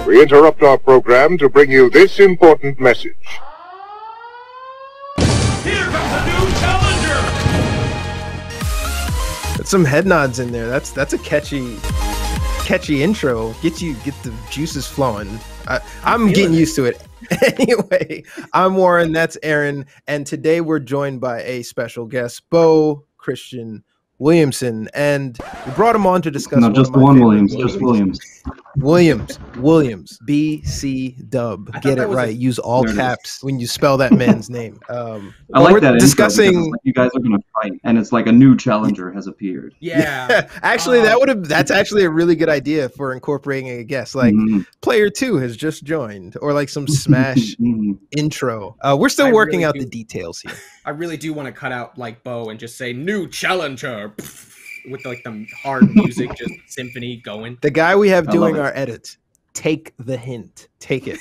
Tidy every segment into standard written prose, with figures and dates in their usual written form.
We interrupt our program to bring you this important message. Here comes a new challenger! That's some head nods in there. That's a catchy intro. Get the juices flowing. I'm getting used to it. Anyway, I'm Warren, that's Aaron, and today we're joined by a special guest, Bo Christian Williamson, and we brought him on to discuss. No, just the one Williams, just Williams. Williams, B.C. Dub. Get it right. Use all caps when you spell that man's name. I like that discussing. Like you guys are gonna fight, and it's like a new challenger has appeared. Yeah. Actually, that's actually a really good idea for incorporating a guest. Like player 2 has just joined, or like some Smash intro. We're still working out the details here. I really do want to cut out like Bo and just say new challenger with like the hard music, just symphony going. The guy we have doing our edits, take the hint, take it.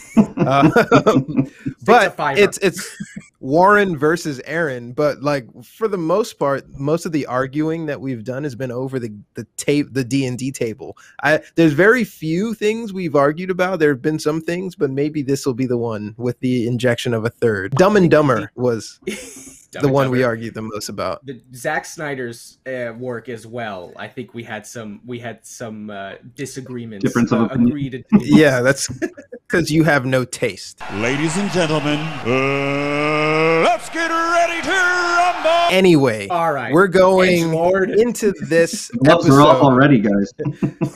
But it's Warren versus Aaron. But like for the most part, most of the arguing that we've done has been over the D&D table. There's very few things we've argued about. There have been some things, but maybe this will be the one with the injection of a third. Dumb and Dumber was the one we argued the most about. Zack Snyder's work as well. I think we had some disagreements. Difference of agreed. Yeah, that's because you have no taste. Ladies and gentlemen, let's get ready to rumble! Anyway, all right, we're going into this episode already, guys.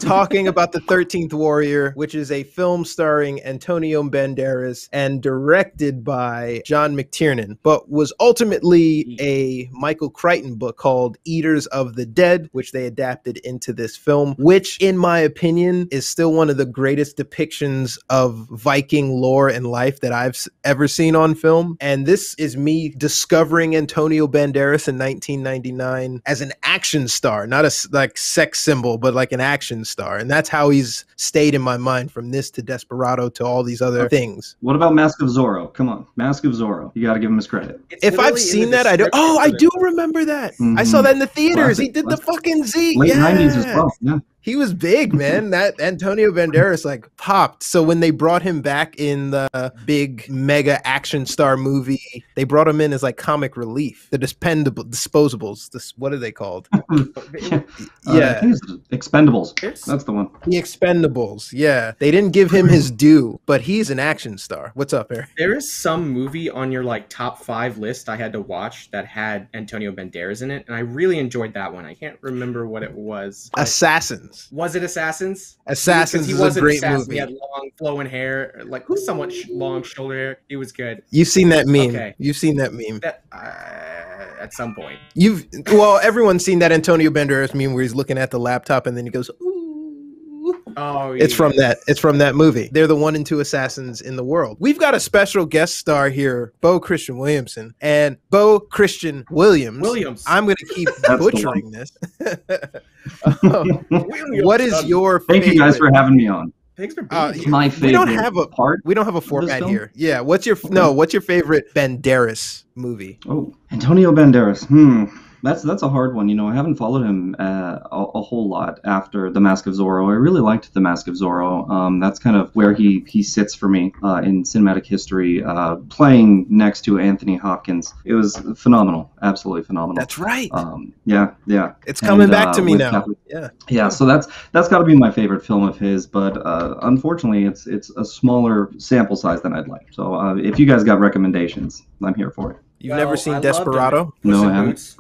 talking about The 13th Warrior, which is a film starring Antonio Banderas and directed by John McTiernan, but was ultimately a Michael Crichton book called Eaters of the Dead, which they adapted into this film, which in my opinion is still one of the greatest depictions of Viking lore and life that I've ever seen on film. And this is me discovering Antonio Banderas in 1999 as an action star, not a like sex symbol, but like an action star. And that's how he's stayed in my mind from this to Desperado to all these other things. What about Mask of Zorro? Come on, Mask of Zorro. You got to give him his credit. If I've seen that, I do. Oh, I do remember that. I saw that in the theaters. He did the fucking Z. Late 90s as well. Yeah. He was big, man. That Antonio Banderas like popped. So when they brought him back in the big mega action star movie, they brought him in as like comic relief. The disposables. What are they called? I think it's Expendables. That's the one. The Expendables. Yeah. They didn't give him his due, but he's an action star. What's up, Eric? There is some movie on your like top 5 list I had to watch that had Antonio Banderas in it, and I really enjoyed that one. I can't remember what it was. Assassins. Was it Assassins? Assassins is a great movie. He had long flowing hair, like somewhat long shoulder hair. He was good. You've seen that meme. Okay. You've seen that meme. At some point. Everyone's seen that Antonio Banderas meme where he's looking at the laptop and then he goes, ooh. Oh, yeah. It's from that movie. They're the 1 and 2 assassins in the world. We've got a special guest star here, Bo Christian Williamson. And Bo Christian Williams. I'm going to keep butchering this. What is your favorite? Thank you guys for having me on. Thanks for being here. My favorite we don't have a format here. Yeah. What's your favorite Banderas movie? Oh, Antonio Banderas. That's a hard one. You know, I haven't followed him a whole lot after The Mask of Zorro. I really liked The Mask of Zorro. That's kind of where he sits for me in cinematic history, playing next to Anthony Hopkins. It was phenomenal, absolutely phenomenal. That's right. Yeah. It's coming back to me now. Yeah. So that's got to be my favorite film of his. But unfortunately, it's a smaller sample size than I'd like. So if you guys got recommendations, I'm here for it. You've never seen Desperado? No, I haven't.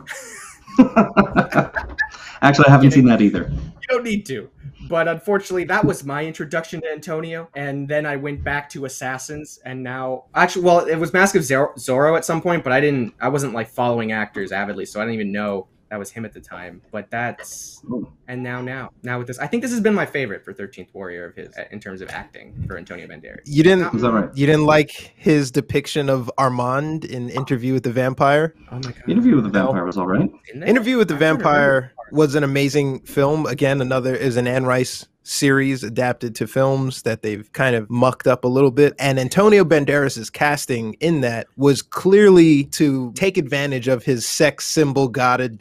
Actually, I haven't seen that either. You don't need to. But unfortunately, that was my introduction to Antonio. And then I went back to Assassins. And now, it was Mask of Zorro at some point, but I wasn't like following actors avidly. So I didn't even know that was him at the time. But and now with this, I think this has been my favorite for 13th Warrior of his in terms of acting for Antonio Banderas. You didn't, is that right? You didn't like his depiction of Armand in Interview with the Vampire? Oh my God. Interview with the Vampire was all right. Interview with the Vampire was an amazing film. Again, another is an Anne Rice series adapted to films that they've kind of mucked up a little bit. And Antonio Banderas's casting in that was clearly to take advantage of his sex symbol god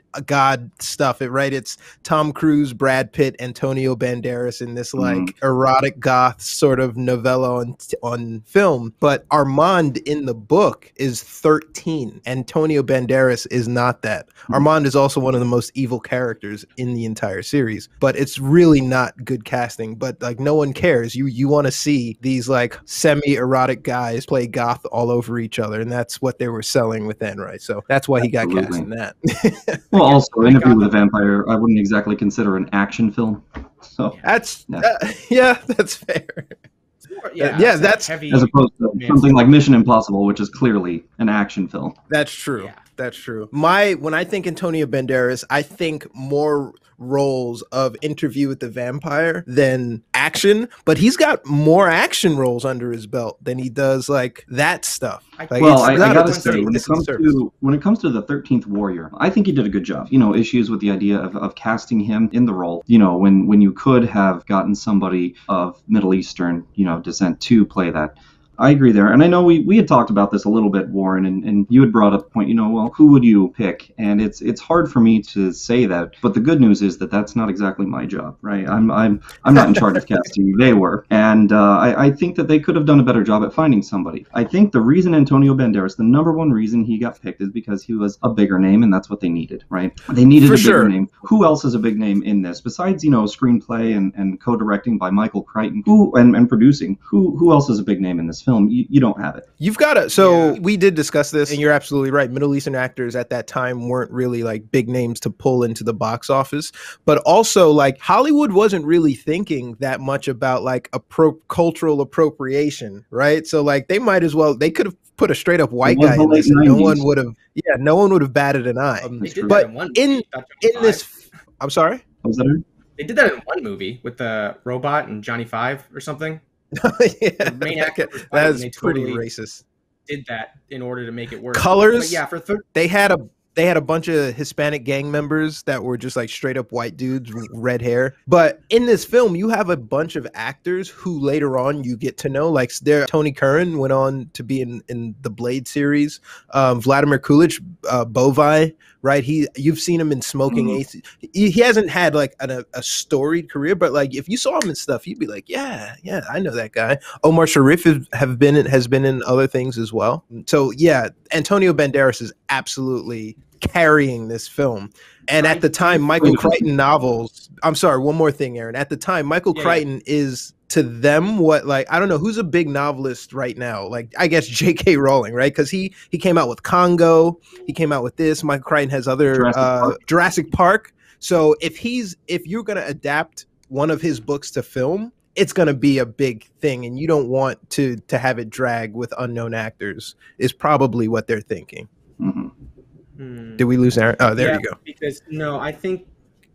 stuff. Right? It's Tom Cruise, Brad Pitt, Antonio Banderas in this like erotic goth sort of novella on film. But Armand in the book is 13. Antonio Banderas is not that. Armand is also one of the most evil characters in the entire series, but it's really not good casting. But like no one cares. You want to see these like semi-erotic guys play goth all over each other, and that's what they were selling with Enright. So that's why he got cast in that. Well, also Interview with a Vampire, I wouldn't exactly consider an action film. So that's that's fair. That's heavy, as opposed to something like Mission Impossible, which is clearly an action film. That's true. Yeah. That's true. When I think Antonio Banderas, I think more roles of Interview with the Vampire than action, but he's got more action roles under his belt than he does like that stuff. Like, well, I gotta say, when it comes to the 13th Warrior, I think he did a good job. You know, issues with the idea of casting him in the role. You know, when you could have gotten somebody of Middle Eastern, descent to play that. I agree there. And I know we had talked about this a little bit, Warren, and you had brought up the point, well, who would you pick? And it's hard for me to say that. But the good news is that that's not exactly my job, right? I'm not in charge of casting. They were. And I think that they could have done a better job at finding somebody. I think the reason Antonio Banderas, the number one reason he got picked is because he was a bigger name, and that's what they needed, right? They needed a bigger name. Who else is a big name in this? Besides, screenplay and co-directing by Michael Crichton, and producing, who else is a big name in this film? You don't have it. You've got to. So we did discuss this, and you're absolutely right. Middle Eastern actors at that time weren't really like big names to pull into the box office, but also like Hollywood wasn't really thinking that much about like cultural appropriation, right? So like they could have put a straight up white guy in this, and no one would have batted an eye. But in this, I'm sorry. What was that? They did that in one movie with the robot and Johnny Five or something. The main actor that's pretty racist. Did that in order to make it work. Colors, but yeah, they had a bunch of Hispanic gang members that were just like straight up white dudes with red hair. But in this film, you have a bunch of actors who later on you get to know. Like Tony Curran went on to be in the Blade series. Vladimir Coolidge, Bovai, right? You've seen him in Smoking Aces. He hasn't had like a storied career, but like if you saw him in stuff, you'd be like, yeah, I know that guy. Omar Sharif has been in other things as well. So yeah, Antonio Banderas is absolutely carrying this film. And at the time, Michael Crichton novels. I'm sorry, one more thing, Aaron. At the time, Michael Crichton is to them what, like, I don't know who's a big novelist right now. Like, I guess J.K. Rowling, right? Because he came out with Congo. He came out with this. Michael Crichton has other Jurassic Park. So if you're gonna adapt one of his books to film, it's going to be a big thing, and you don't want to have it drag with unknown actors is probably what they're thinking. Did we lose Aaron? Oh, there you go. Because I think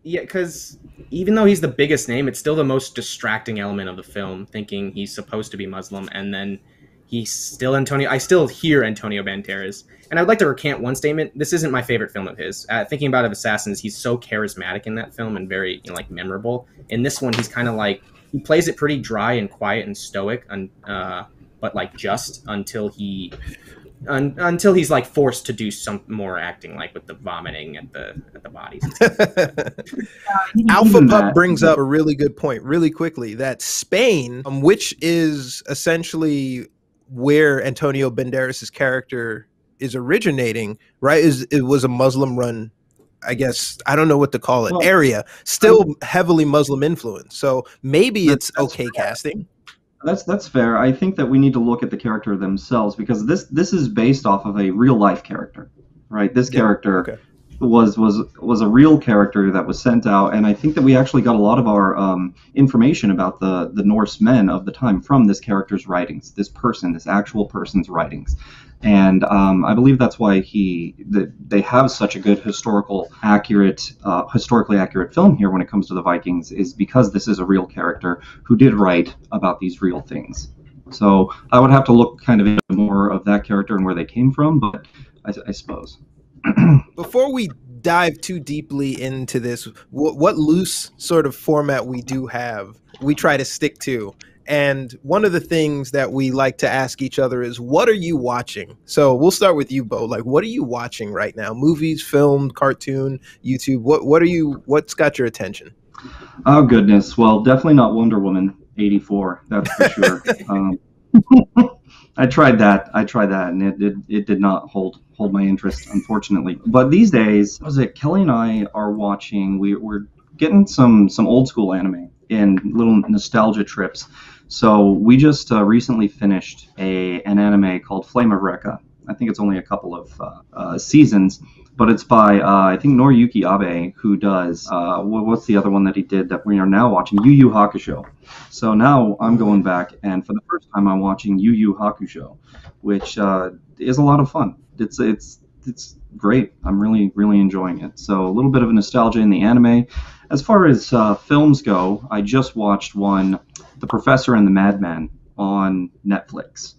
because even though he's the biggest name, it's still the most distracting element of the film, thinking he's supposed to be Muslim, and then he's still Antonio. I still hear Antonio Banderas. And I'd like to recant one statement. This isn't my favorite film of his. Thinking about Assassins, he's so charismatic in that film and very memorable. In this one, he's kind of like, he plays it pretty dry and quiet and stoic, but like just until he's like forced to do some more acting, like with the vomiting at the bodies. Alpha Pup brings up a really good point really quickly, that Spain, which is essentially where Antonio Banderas' character is originating, right? It was a Muslim run, I guess, I don't know what to call it, area, still heavily Muslim influence. So maybe it's okay casting. That's fair. I think that we need to look at the character themselves, because this is based off of a real life character, right? This character was a real character that was sent out, and I think that we actually got a lot of our information about the Norse men of the time from this character's writings, this actual person's writings. And I believe that's why they have such a good historically accurate film here when it comes to the Vikings, is because this is a real character who did write about these real things. So I would have to look kind of into more of that character and where they came from, but I suppose. Before we dive too deeply into this. What loose sort of format we do have, we try to stick to. And one of the things that we like to ask each other is, what are you watching? So we'll start with you, Bo. Like, what are you watching right now? Movies, film, cartoon, YouTube? What's got your attention? Oh, goodness. Well, definitely not Wonder Woman 84. That's for sure. I tried that, and it did not hold my interest, unfortunately. But these days, Kelly and I are watching. We're getting some old school anime in little nostalgia trips. So we just recently finished an anime called Flame of Recca. I think it's only a couple of seasons, but it's by I think Noriyuki Abe, who does what's the other one that he did that we are now watching, Yu Yu Hakusho. So now I'm going back, and for the first time I'm watching Yu Yu Hakusho, which is a lot of fun. It's great. I'm really enjoying it. So a little bit of a nostalgia in the anime. As far as films go, I just watched one, The Professor and the Madman, on Netflix.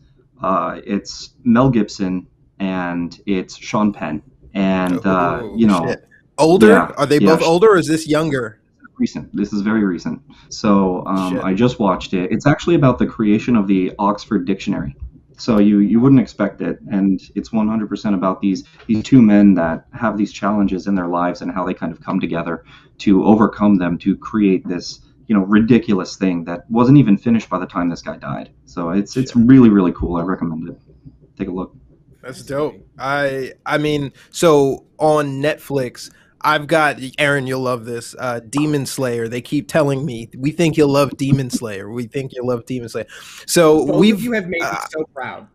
It's Mel Gibson and it's Sean Penn. And, Shit. Older? Yeah, are they both older, or is this younger? Recent. This is very recent. So I just watched it. It's actually about the creation of the Oxford Dictionary. So you wouldn't expect it, and it's 100% about these two men that have these challenges in their lives and how they kind of come together to overcome them to create this, ridiculous thing that wasn't even finished by the time this guy died. So it's really cool. I recommend it. Take a look. That's dope. I mean, so on Netflix, I've got, Aaron, you'll love this, Demon Slayer. They keep telling me, we think you'll love Demon Slayer. We think you'll love Demon Slayer. So both of you have made me so proud.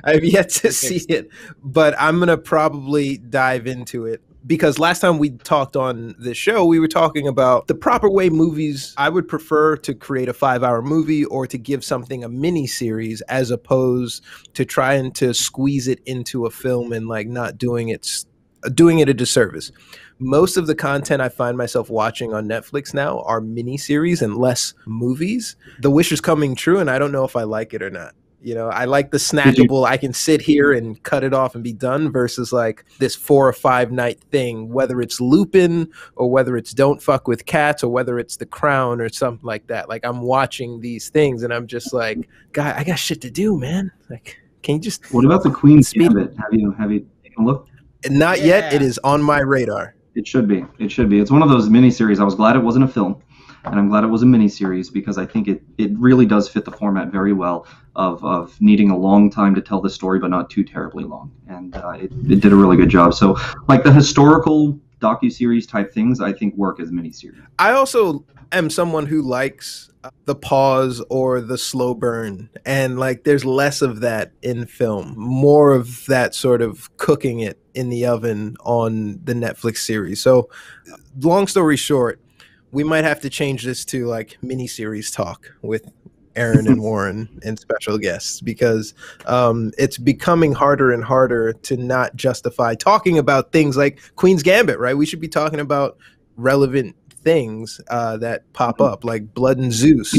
I've yet to see it, but I'm going to probably dive into it. Because last time we talked on the show, we were talking about the proper way movies. I would prefer to create a 5-hour movie or to give something a mini series as opposed to trying to squeeze it into a film and like not doing it a disservice. Most of the content I find myself watching on Netflix now are mini series and less movies. The wish is coming true, and I don't know if I like it or not. I like the snackable, I can sit here and cut it off and be done versus like this 4 or 5 night thing, whether it's Lupin or whether it's Don't Fuck with Cats or whether it's The Crown or something like that. Like, I'm watching these things and I'm just like, God, I got shit to do, man. Like, can you just... What about The Queen's Gambit? Have you taken a look? Not yet. It is on my radar. It should be. It's one of those miniseries. I was glad it wasn't a film, and I'm glad it was a miniseries because I think it really does fit the format very well of needing a long time to tell the story, but not too terribly long. And it did a really good job. So, like the historical docuseries type things, I think work as miniseries. I also am someone who likes the pause or the slow burn, and like there's less of that in film, more of that sort of cooking it in the oven on the Netflix series. So long story short, we might have to change this to like mini-series talk with Aaron and Warren and special guests, because it's becoming harder and harder to not justify talking about things like Queen's Gambit, right? We should be talking about relevant things that pop up, like Blood and Zeus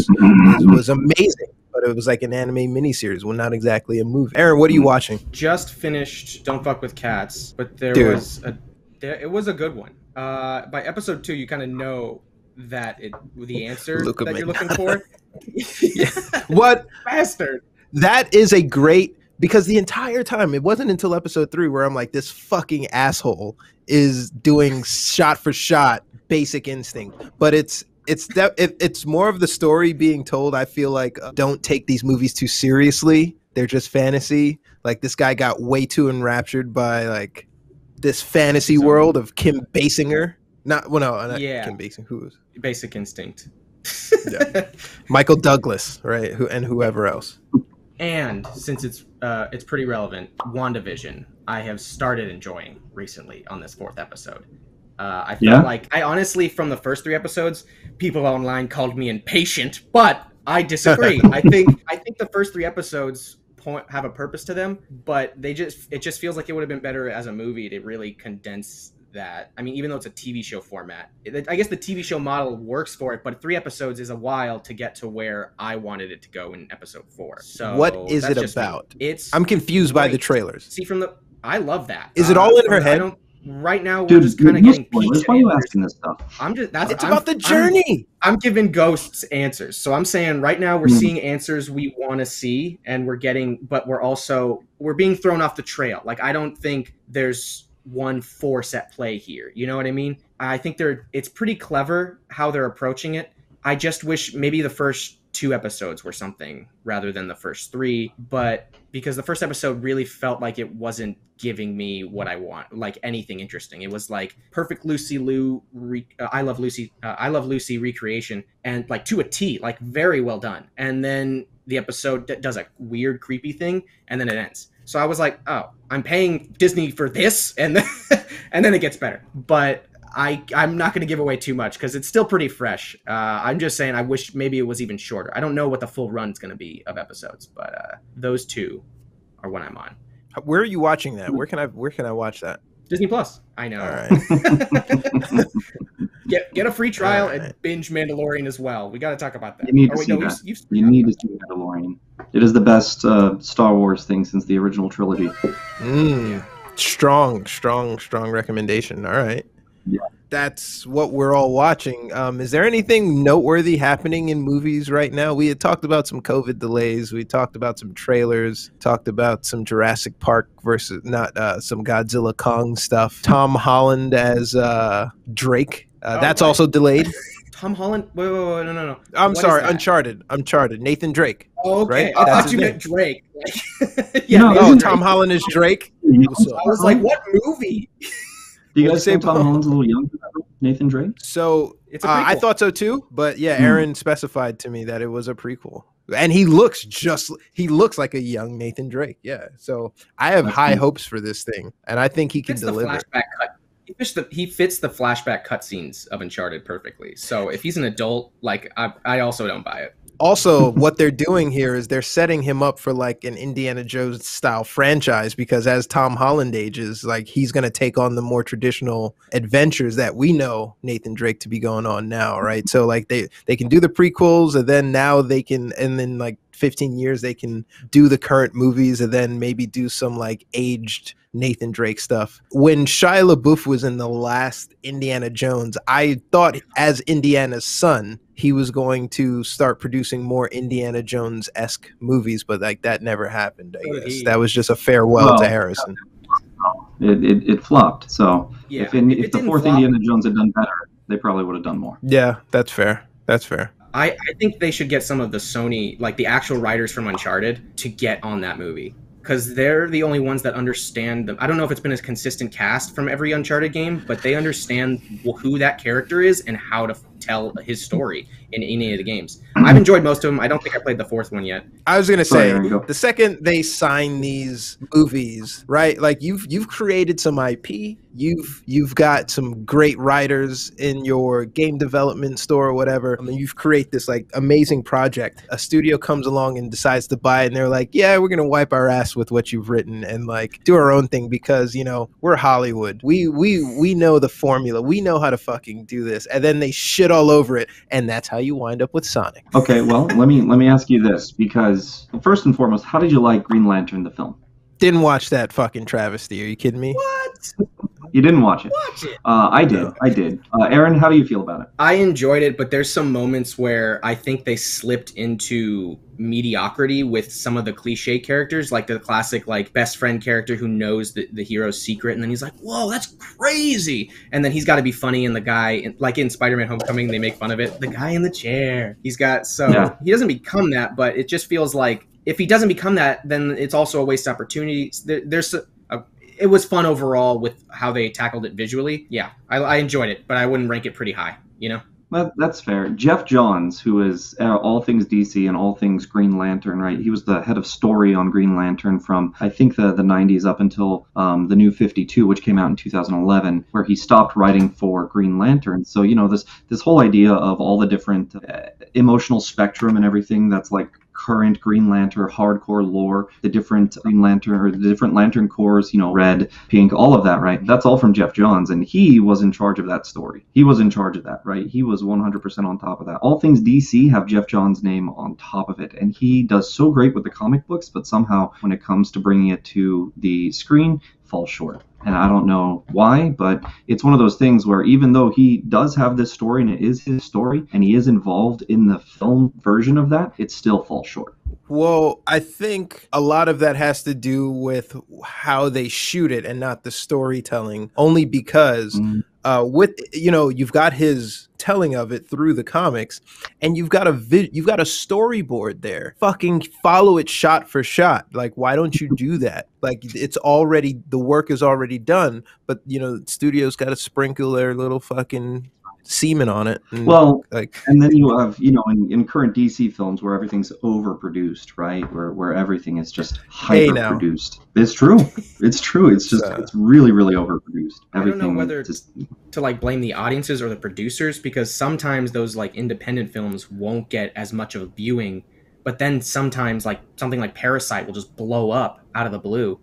was amazing, but it was like an anime miniseries, well, not exactly a movie. Aaron, what are you watching? Just finished Don't Fuck with Cats, but it was a good one. By episode 2, you kind of know that the answer that you're looking for. What bastard? That is a great, because the entire time, it wasn't until episode 3 where I'm like, this fucking asshole is doing shot for shot Basic Instinct, but it's more of the story being told. I feel like don't take these movies too seriously. They're just fantasy. Like, this guy got way too enraptured by like this fantasy world of Kim Basinger. Not Kim Basinger. Who was Basic Instinct? Yeah. Michael Douglas, right? Whoever else. And since it's pretty relevant, WandaVision, I have started enjoying recently on this 4th episode. I feel like I honestly, from the first 3 episodes, people online called me impatient, but I disagree. I think the first 3 episodes have a purpose to them, but it just feels like it would have been better as a movie to really condense that. I mean, even though it's a TV show format, I guess the TV show model works for it, but 3 episodes is a while to get to where I wanted it to go in episode 4. So what is it about? I'm confused by the trailers. See, I love that. Is it all in her head? right now we're Dude, just kind of no getting spoilers. peeks Why are you answers. asking this stuff? It's about the journey. I'm giving Ghosts answers. So I'm saying right now we're seeing answers we want to see, and but we're being thrown off the trail. Like, I don't think there's one force at play here. You know what I mean? I think it's pretty clever how they're approaching it. I just wish maybe the first 2 episodes were something rather than the first 3, but because the first episode really felt like it wasn't giving me what I want, like anything interesting. It was like perfect Lucy Liu, I Love Lucy recreation, and like to a T, like very well done. And then the episode does a weird, creepy thing, and then it ends. So I was like, oh, I'm paying Disney for this, and then, and then it gets better. But I'm not going to give away too much because it's still pretty fresh. I'm just saying I wish maybe it was even shorter. I don't know what the full run is going to be of episodes, but those 2 are what I'm on. Where are you watching that? Where can I watch that? Disney Plus. I know. All right. Get a free trial and binge Mandalorian as well. We got to talk about that. You need to see that. You need to see Mandalorian. It is the best Star Wars thing since the original trilogy. Strong recommendation. All right. Yeah. That's what we're all watching. Is there anything noteworthy happening in movies right now? We had talked about some COVID delays. We talked about some trailers, talked about some Jurassic Park versus some Godzilla Kong stuff. Tom Holland as Drake. That's also delayed. Tom Holland? Wait, no. I'm sorry, Uncharted. Nathan Drake. Oh, okay. Right? I thought you meant Drake. Tom Holland is Drake. I was like, what movie? Do you guys think Tom Holland's a little younger than Nathan Drake? So I thought so too, but yeah, Aaron specified to me that it was a prequel, and he looks like a young Nathan Drake. Yeah, so I have high hopes for this thing, and I think he can deliver. He fits the flashback cutscenes of Uncharted perfectly. So if he's an adult, like I also don't buy it. Also, what they're doing here is they're setting him up for like an Indiana Jones style franchise, because as Tom Holland ages, like he's going to take on the more traditional adventures that we know Nathan Drake to be going on now, right? So like they can do the prequels, and then now they can, and then like 15 years they can do the current movies, and then maybe do some like aged Nathan Drake stuff. When Shia LaBeouf was in the last Indiana Jones, I thought as Indiana's son, he was going to start producing more Indiana Jones-esque movies, but like that never happened, I guess. That was just a farewell to Harrison. It flopped. So yeah, if the fourth Indiana Jones had done better, they probably would have done more. Yeah, that's fair. That's fair. I think they should get some of the Sony, like the actual writers from Uncharted, to get on that movie, because they're the only ones that understand them. I don't know if it's been a consistent cast from every Uncharted game, but they understand who that character is and how to tell his story in any of the games. I've enjoyed most of them. I don't think I played the 4th one yet. I was gonna say, the second they sign these movies, right? Like you've created some IP. You've got some great writers in your game development store or whatever. I mean, you've created this like amazing project. A studio comes along and decides to buy it, and they're like, yeah, we're gonna wipe our ass with what you've written and like do our own thing, because we're Hollywood. We know the formula. We know how to fucking do this. And then they shit all over it, and that's how you wind up with Sonic. Okay, well, let me ask you this, because first and foremost, how did you like Green Lantern the film? Didn't watch that fucking travesty. Are you kidding me? What? You didn't watch it? Watch it. I did. Aaron, how do you feel about it? I enjoyed it, but there's some moments where I think they slipped into mediocrity with some of the cliche characters, like the classic like best friend character who knows the hero's secret, and then he's like, whoa, that's crazy, and then he's got to be funny, and the guy, like in Spider-Man Homecoming, they make fun of it, the guy in the chair, he doesn't become that, but it just feels like if he doesn't become that, then it's also a waste opportunity. It was fun overall with how they tackled it visually. Yeah, I enjoyed it, but I wouldn't rank it pretty high, That's fair. Jeff Johns, who is all things DC and all things Green Lantern, right? He was the head of story on Green Lantern from, I think, the 90s up until the New 52, which came out in 2011, where he stopped writing for Green Lantern. So, this whole idea of all the different emotional spectrum and everything that's like current Green Lantern hardcore lore, the different Green Lantern or the different Lantern cores, red, pink, all of that, right? That's all from Jeff Johns, and he was in charge of that story. He was in charge of that, right? He was 100% on top of that. All things DC have Jeff Johns' name on top of it, and he does so great with the comic books, but somehow when it comes to bringing it to the screen, falls short. And I don't know why, but it's one of those things where even though he does have this story and it is his story and he is involved in the film version of that, it still falls short. Well, I think a lot of that has to do with how they shoot it and not the storytelling, only because with, you know, you've got his telling of it through the comics and you've got a storyboard there. Fucking follow it shot for shot. Like, why don't you do that? Like, it's already, the work is already done, but you know, studios got to sprinkle their little fucking semen on it. And, well, like, and then you have, you know, in current DC films where everything's overproduced, right? Where everything is just hyper-produced. It's true. It's true. It's just, it's really, really overproduced. Everything. I don't know whether to like blame the audiences or the producers, because sometimes those like independent films won't get as much of a viewing, but then sometimes like something like Parasite will just blow up out of the blue.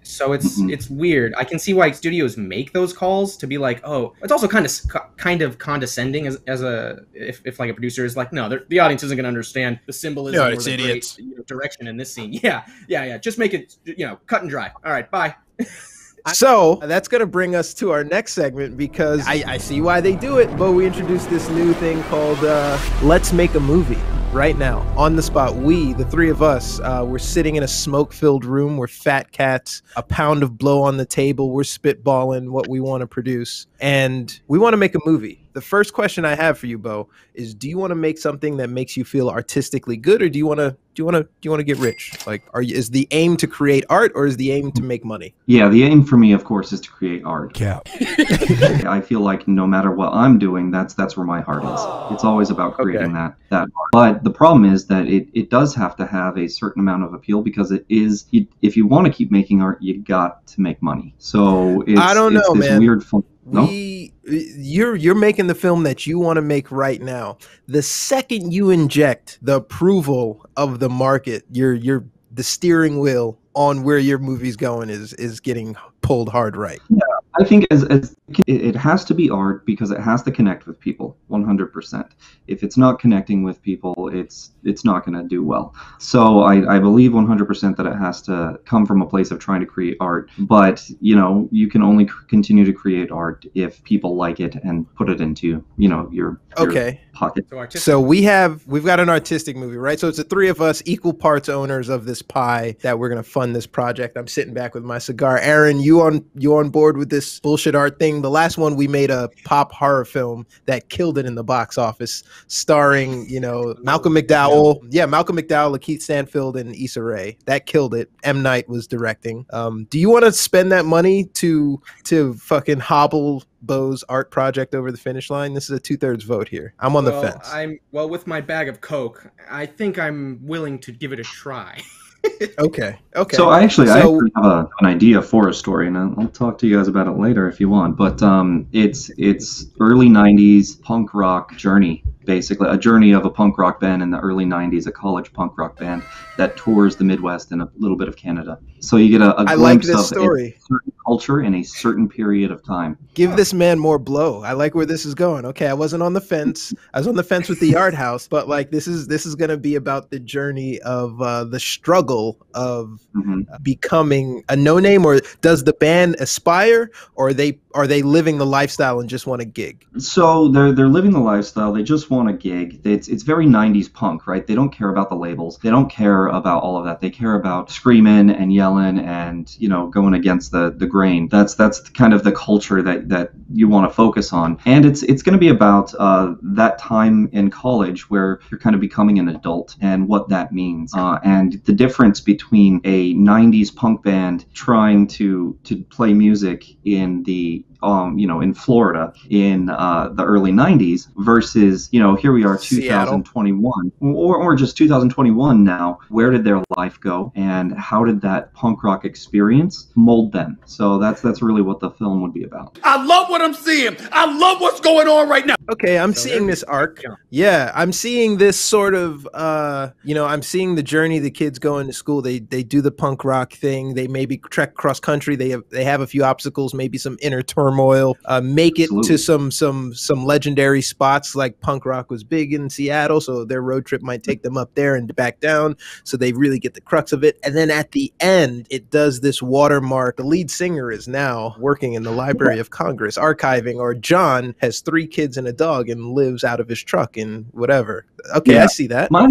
So it's weird. I can see why studios make those calls to be like, oh, it's also kind of condescending as a if like a producer is like, no, the audience isn't going to understand the symbolism or the great, you know, direction in this scene. Yeah. Just make it, you know, cut and dry. All right, bye. So that's going to bring us to our next segment, because I see why they do it, but we introduced this new thing called Let's Make a Movie. Right now, on the spot, we, the three of us, we're sitting in a smoke-filled room. We're fat cats, a pound of blow on the table. We're spitballing what we want to produce, and we want to make a movie. The first question I have for you, Bo, is: do you want to make something that makes you feel artistically good, or do you want to get rich? Like, is the aim to create art, or is the aim to make money? Yeah, the aim for me, of course, is to create art. Yeah. I feel like no matter what I'm doing, that's where my heart is. It's always about creating that art. But the problem is that it does have to have a certain amount of appeal, because it is, if you want to keep making art, you got to make money. So it's, I don't know, this man. Weird fun. No? You're making the film that you want to make right now. The second you inject the approval of the market, the steering wheel on where your movie's going is getting pulled hard right. Yeah, I think as it has to be art, because it has to connect with people 100%. If it's not connecting with people, it's not going to do well. So I believe 100% that it has to come from a place of trying to create art. But, you know, you can only continue to create art if people like it and put it into, you know, your pocket. So we've got an artistic movie, right? So it's the three of us, equal parts owners of this pie, that we're going to fund this project. I'm sitting back with my cigar. Aaron, you on board with this bullshit art thing? The last one, we made a pop horror film that killed it in the box office, starring, you know, Malcolm McDowell, Lakeith Stanfield, and Issa Rae. That killed it. M. Night was directing. Do you want to spend that money to fucking hobble Bo's art project over the finish line? This is a 2/3 vote here. I'm on the fence. With my bag of Coke, I think I'm willing to give it a try. Okay. So I actually have an idea for a story, and I'll talk to you guys about it later if you want. But it's early '90s punk rock journey, basically a journey of a punk rock band in the early '90s, a college punk rock band that tours the Midwest and a little bit of Canada. So you get a glimpse of a certain culture in a certain period of time. Give this man more blow. I like where this is going. Okay, I wasn't on the fence. I was on the fence with the art house, but like this is going to be about the journey of the struggle of becoming a no-name, or does the band aspire, or are they living the lifestyle and just want a gig? So they're living the lifestyle. They just want a gig. It's very 90s punk, right? They don't care about the labels. They don't care about all of that. They care about screaming and yelling and, you know, going against the grain. That's kind of the culture that you want to focus on. And it's going to be about that time in college where you're kind of becoming an adult and what that means. And the difference between a 90s punk band trying to play music in the in Florida in the early 90s versus, you know, here we are 2021 or just 2021 now. Where did their life go, and how did that punk rock experience mold them? So that's really what the film would be about. I love what I'm seeing. I love what's going on right now. Okay, I'm So seeing there- this arc. Yeah. Yeah, I'm seeing this sort of I'm seeing the journey the kids go into school. They do the punk rock thing. They maybe trek cross country. They have a few obstacles, maybe some inner turmoil. Make it to some legendary spots, like punk rock was big in Seattle, so their road trip might take them up there and back down. So they really get the crux of it. And then at the end, it does this watermark. The lead singer is now working in the Library of Congress, archiving, or John has 3 kids and a dog and lives out of his truck and whatever. Okay, Yeah. I see that. My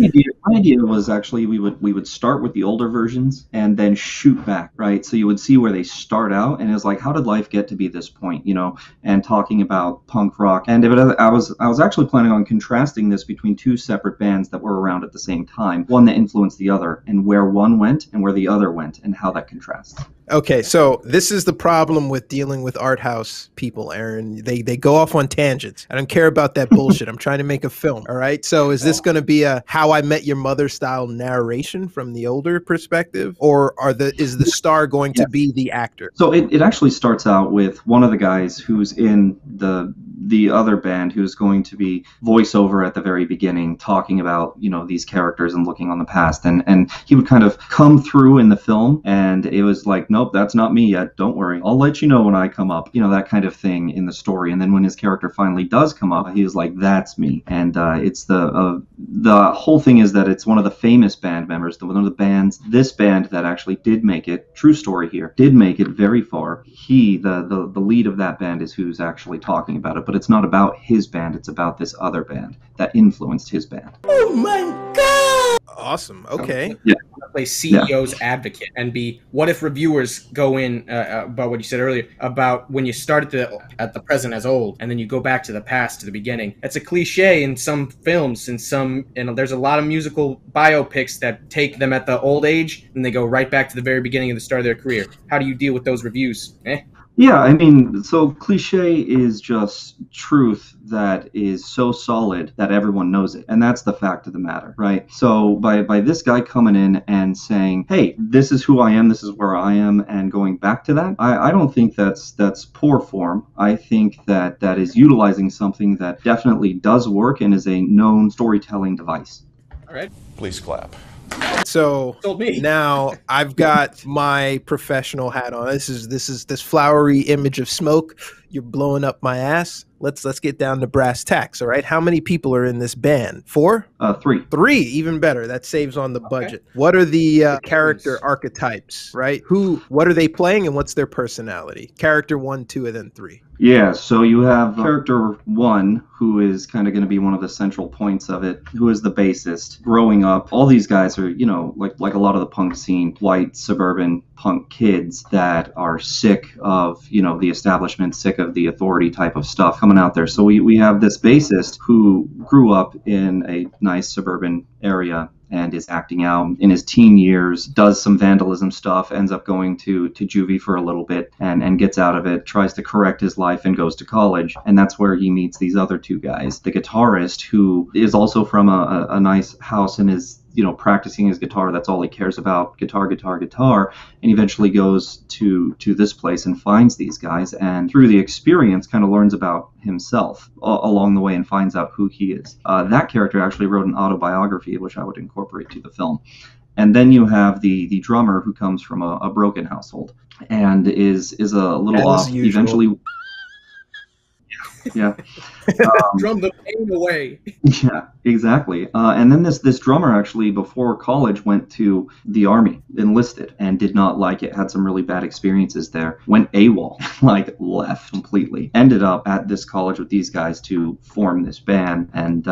idea was actually we would start with the older versions and then shoot back, right? So you would see where they start out, and it was like, how did life get to be this point, and talking about punk rock. And I was actually planning on contrasting this between 2 separate bands that were around at the same time, one that influenced the other, and where one went and where the other went, and how that contrasts. Okay, so this is the problem with dealing with art house people, Aaron. They go off on tangents. I don't care about that bullshit. I'm trying to make a film, all right? So is this going to be a How I Met Your Mother style narration from the older perspective, or is the star going to be the actor? So it actually starts out with one of the guys who's in the other band, who's going to be voiceover at the very beginning, talking about these characters and looking on the past, and he would kind of come through in the film, and it was like, nope, that's not me yet, don't worry, I'll let you know when I come up, that kind of thing in the story. And then when his character finally does come up, he was like, that's me. And it's the whole thing is that it's one of the famous band members, one of the bands, this band that actually did make it, true story here, did make it very far. He, the lead of that band, is who's actually talking about it, but it's not about his band, it's about this other band that influenced his band. Oh my God! Awesome. Okay. Yeah. Play CEO's advocate and be what if reviewers go in about what you said earlier about when you start at the present as old and then you go back to the past to the beginning. That's a cliche in some films, and there's a lot of musical biopics that take them at the old age and they go right back to the very beginning of the start of their career. How do you deal with those reviews? Yeah, I mean, so cliche is just truth that is so solid that everyone knows it. And that's the fact of the matter, right? So by this guy coming in and saying, hey, this is who I am, this is where I am, and going back to that, I don't think that's poor form. I think that is utilizing something that definitely does work and is a known storytelling device. All right. Please clap. So now I've got my professional hat on. This is flowery image of smoke. You're blowing up my ass. Let's get down to brass tacks. All right. How many people are in this band? 4? 3. 3, even better. That saves on the budget. What are the character archetypes? Right. What are they playing, and what's their personality? Character 1, 2, and then 3. Yeah, so you have character 1, who is kind of going to be one of the central points of it, who is the bassist. Growing up, all these guys are, like a lot of the punk scene, white suburban punk kids that are sick of, the establishment, sick of the authority type of stuff coming out there. So we have this bassist who grew up in a nice suburban area and is acting out in his teen years, does some vandalism stuff, ends up going to juvie for a little bit and gets out of it, tries to correct his life and goes to college. And that's where he meets these other 2 guys. The guitarist, who is also from a nice house and is practicing his guitar. That's all he cares about, guitar, and eventually goes to this place and finds these guys, and through the experience kind of learns about himself along the way and finds out who he is. That character actually wrote an autobiography, which I would incorporate to the film. And then you have the drummer, who comes from a broken household and is a little off eventually. Yeah. Drum the pain away. Yeah, exactly. And then this drummer actually, before college, went to the army, enlisted, and did not like it. Had some really bad experiences there. Went AWOL, like left completely. Ended up at this college with these guys to form this band. And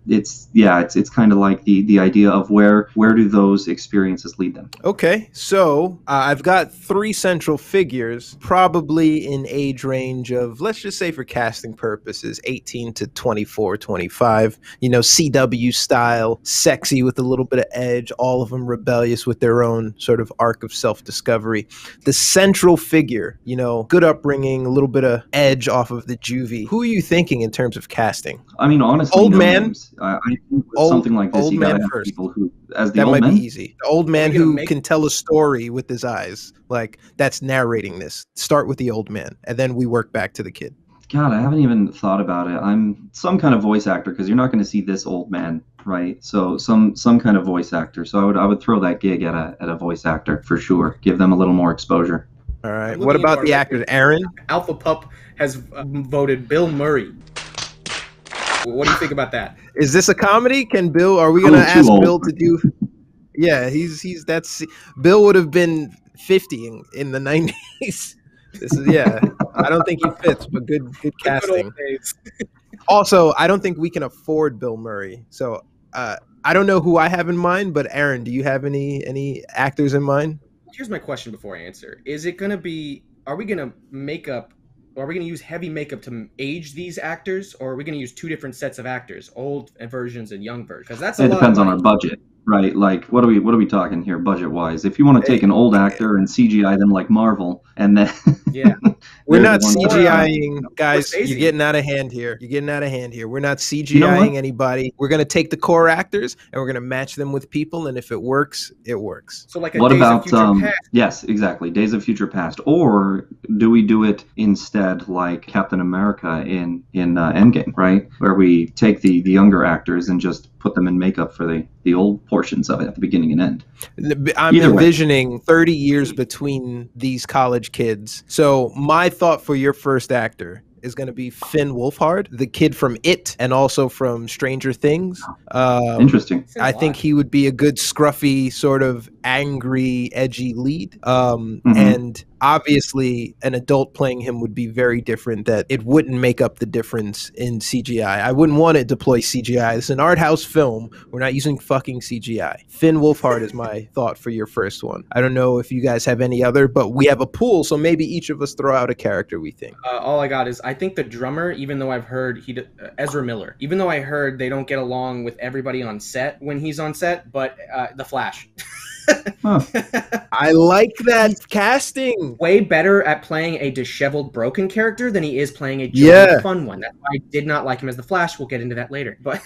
it's kind of like the idea of where do those experiences lead them. Okay, so I've got 3 central figures, probably in age range of, let's just say for casting purposes, 18 to 24, 25, CW style, sexy with a little bit of edge, all of them rebellious with their own sort of arc of self-discovery. The central figure, good upbringing, a little bit of edge off of the juvie. Who are you thinking in terms of casting? I mean, honestly, old man. Names. I think with something like this, you gotta have first. people who, as the that old might man. be easy. The old man who can tell a story with his eyes, like that's narrating this. Start with the old man, and then we work back to the kid. God, I haven't even thought about it. I'm some kind of voice actor because you're not going to see this old man, right? So some kind of voice actor. So I would throw that gig at a voice actor for sure. Give them a little more exposure. All right. I'm What looking about into the our actors? records. Aaron? Alpha Pup has voted Bill Murray. What do you think about that? Is this a comedy? Can Bill? Are we gonna Too ask old. Bill to do? Yeah, he's that's Bill would have been 50 in the 90s. This is I don't think he fits, but good Good casting. old days. Also, I don't think we can afford Bill Murray. So I don't know who I have in mind, but Aaron, do you have any actors in mind? Here's my question before I answer. Is it going to be, are we going to use heavy makeup to age these actors, or are we going to use two different sets of actors, old versions and young versions? Because that's a It lot depends of on our money. budget, right? Like, what are we talking here, budget wise? If you want to take an old actor and CGI them like Marvel, and then Yeah. We're they're not the ones that- CGIing, guys. Scorsese. You're getting out of hand here. We're not CGIing You know what? anybody. We're gonna take the core actors and we're gonna match them with people, and if it works, it works. So like a What Days about of Future Past. yes, exactly, Days of Future Past, or do we do it instead like Captain America in Endgame, right, where we take the younger actors and just put them in makeup for the old portions of it at the beginning and end? I'm Either way. envisioning 30 years between these college kids. So my thought for your first actor is going to be Finn Wolfhard, the kid from It and also from Stranger Things. Interesting. I think he would be a good scruffy, sort of angry, edgy lead. And obviously, an adult playing him would be very different. That it wouldn't make up the difference in CGI. I wouldn't want to deploy CGI. It's an art house film. We're not using fucking CGI. Finn Wolfhard is my thought for your first one. I don't know if you guys have any other, but we have a pool, so maybe each of us throw out a character we think. All I got is I think the drummer, even though I've heard Ezra Miller, even though I heard they don't get along with everybody on set when he's on set, but the Flash. Huh. I like that casting. Way better at playing a disheveled, broken character than he is playing a Yeah. fun one. That's why I did not like him as the Flash. We'll get into that later, but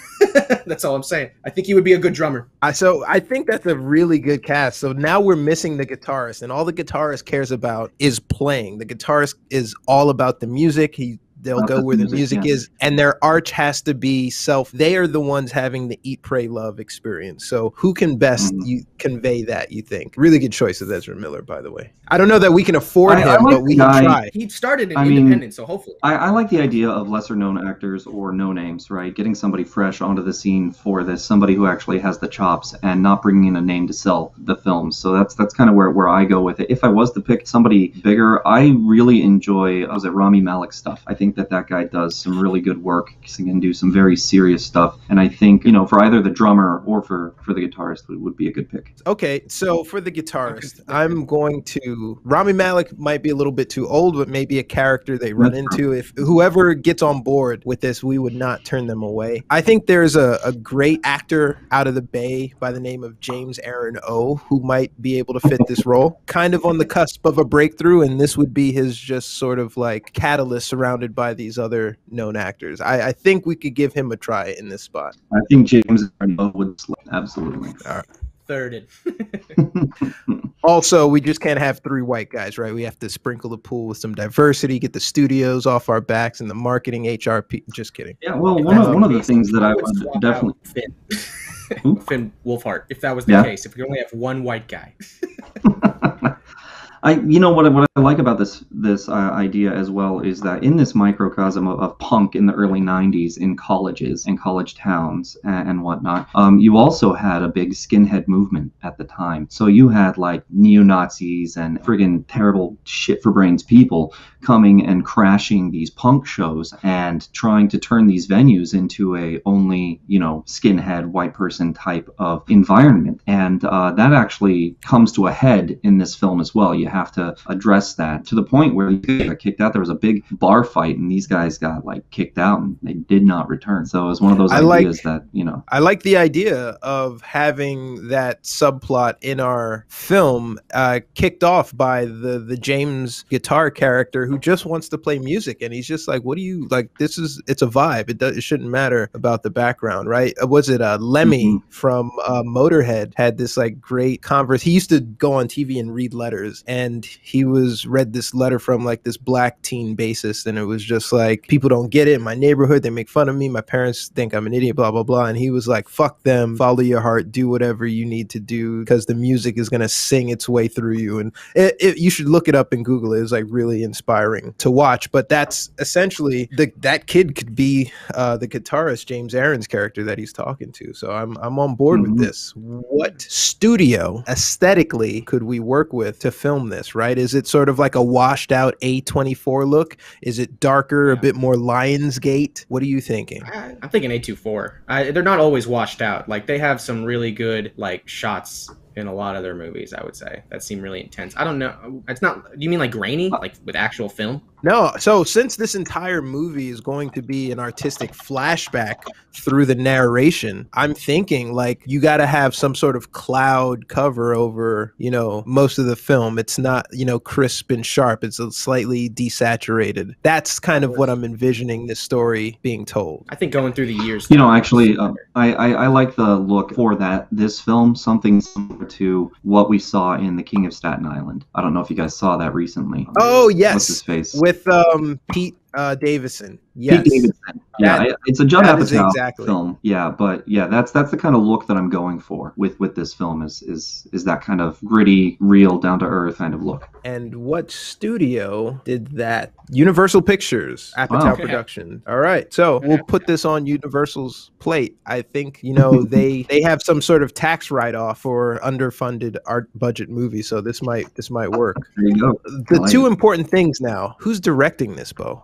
that's all I'm saying. I think he would be a good drummer. So I think that's a really good cast. So now we're missing the guitarist, and all the guitarist cares about is playing. The guitarist is all about the music. They'll About go the where the music, music yeah. is, and their arch has to be self. They are the ones having the eat, pray, love experience. So who can best you convey that, you think? Really good choice of Ezra Miller, by the way. I don't know that we can afford I him, like but we the can guy. try. He started in I mean, Independent, so hopefully. I like the idea of lesser known actors or no names, right? Getting somebody fresh onto the scene for this, somebody who actually has the chops and not bringing in a name to sell the film. So that's kind of where I go with it. If I was to pick somebody bigger, I really enjoy Rami Malek stuff. I think that guy does some really good work. He can do some very serious stuff. And I think, for either the drummer or for the guitarist would be a good pick. Okay, so for the guitarist, I'm going to Rami Malek might be a little bit too old, but maybe a character they run That's into. If whoever gets on board with this, we would not turn them away. I think there's a great actor out of the Bay by the name of James Aaron O, who might be able to fit this role. Kind of on the cusp of a breakthrough, and this would be his just sort of like catalyst surrounded by these other known actors. I think we could give him a try in this spot. I think James Arnold would slip. Absolutely. Thirded. Also, we just can't have 3 white guys, right? We have to sprinkle the pool with some diversity, get the studios off our backs, and the marketing, HRP. Just kidding. Yeah, well, one of the things that I would swap definitely... out Finn. Finn Wolfhard, if that was the Yeah. case, if we only have one white guy. What I like about this idea as well is that in this microcosm of punk in the early 90s in colleges and college towns and whatnot, you also had a big skinhead movement at the time. So you had like neo-Nazis and friggin' terrible shit for brains people coming and crashing these punk shows and trying to turn these venues into a only, skinhead white person type of environment. And that actually comes to a head in this film as well. You have to address that to the point where they got kicked out. There was a big bar fight and these guys got like kicked out and they did not return. So it was one of those ideas that, I like the idea of having that subplot in our film kicked off by the James guitar character who just wants to play music. And he's just like, what do you like? It's a vibe. It shouldn't matter about the background, right? Was it Lemmy from Motorhead had this like great converse. He used to go on TV and read letters. And and he read this letter from like this black teen bassist, and it was just like, people don't get it in my neighborhood, they make fun of me, my parents think I'm an idiot, blah blah blah. And he was like, fuck them, follow your heart, do whatever you need to do, because the music is going to sing its way through you. And you should look it up and Google it. It was like really inspiring to watch. But that's essentially that kid could be the guitarist James Aaron's character that he's talking to. So I'm on board with this. What studio aesthetically could we work with to film this, right? Is it sort of like a washed out A24 look? Is it darker, a bit more Lionsgate? What are you thinking? I'm thinking A24. They're not always washed out. Like, they have some really good like shots in a lot of their movies, I would say, that seem really intense. I don't know. It's not. Do you mean like grainy, like with actual film? No. So since this entire movie is going to be an artistic flashback through the narration, I'm thinking like you got to have some sort of cloud cover over, you know, most of the film. It's not, you know, crisp and sharp. It's a slightly desaturated. That's kind of what I'm envisioning this story being told. I think going through the years. You know, actually, I like the look for this film, something similar to what we saw in The King of Staten Island. I don't know if you guys saw that recently. Oh, yes. What's his face? With Pete Davidson. Yes. Pete Davidson. Yeah, it's a Judd Apatow film. Yeah, but yeah, that's the kind of look that I'm going for with this film is that kind of gritty, real, down to earth kind of look. And what studio did that? Universal Pictures, Apatow Production. All right, so we'll put this on Universal's plate. I think, you know, they have some sort of tax write-off for underfunded art budget movies, so this might work. There you go. The two important things now: who's directing this, Bo?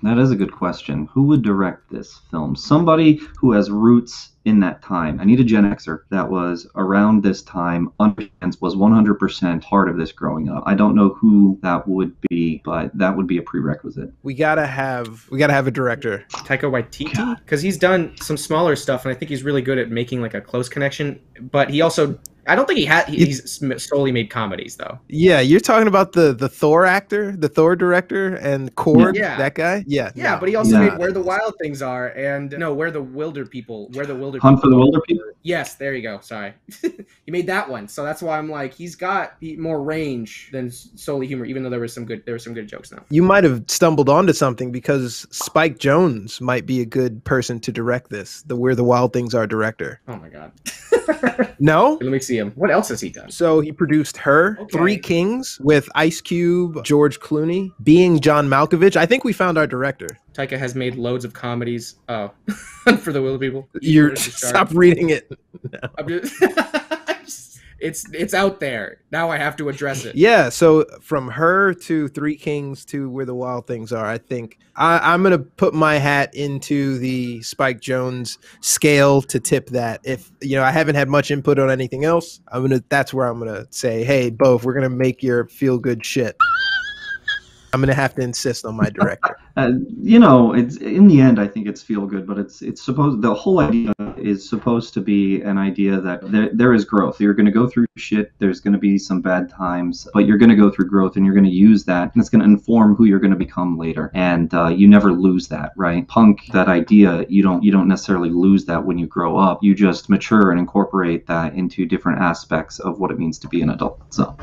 That is a good question. Who would direct this film? Somebody who has roots in that time. I need a Gen Xer that was around this time, was 100% part of this growing up. I don't know who that would be, but that would be a prerequisite. We gotta have a director. Taika Waititi, because he's done some smaller stuff, and I think he's really good at making like a close connection. But he also, I don't think he's solely made comedies though. Yeah, you're talking about the Thor actor, the Thor director, and Korg, that guy. Yeah, no. But he also made Where the Wild Things Are and Where the Wilder People. Hunt for the Wilder People. Yes, there you go. Sorry, he made that one, so that's why I'm like, he's got more range than solely humor. Even though there were some good jokes now. You might have stumbled onto something, because Spike Jonze might be a good person to direct this. The Where the Wild Things Are director. Oh my god. No? Let me see him. What else has he done? So he produced Her, Three Kings with Ice Cube, George Clooney, Being John Malkovich. I think we found our director. Taika has made loads of comedies. Oh, for the Wilder People. Stop reading it. No. I'm just, it's out there. Now I have to address it. Yeah, so from Her to Three Kings to Where the Wild Things Are, I think I'm going to put my hat into the Spike Jonze scale to tip that. If, you know, I haven't had much input on anything else, that's where I'm going to say, hey, Bo, if we're going to make your feel-good shit, I'm going to have to insist on my director. You know, it's in the end, I think it's feel good, but it's supposed, the whole idea is supposed to be an idea that there is growth. You're going to go through shit. There's going to be some bad times, but you're going to go through growth, and you're going to use that, and it's going to inform who you're going to become later. And you never lose that, right? Punk, that idea, you don't necessarily lose that when you grow up. You just mature and incorporate that into different aspects of what it means to be an adult. So.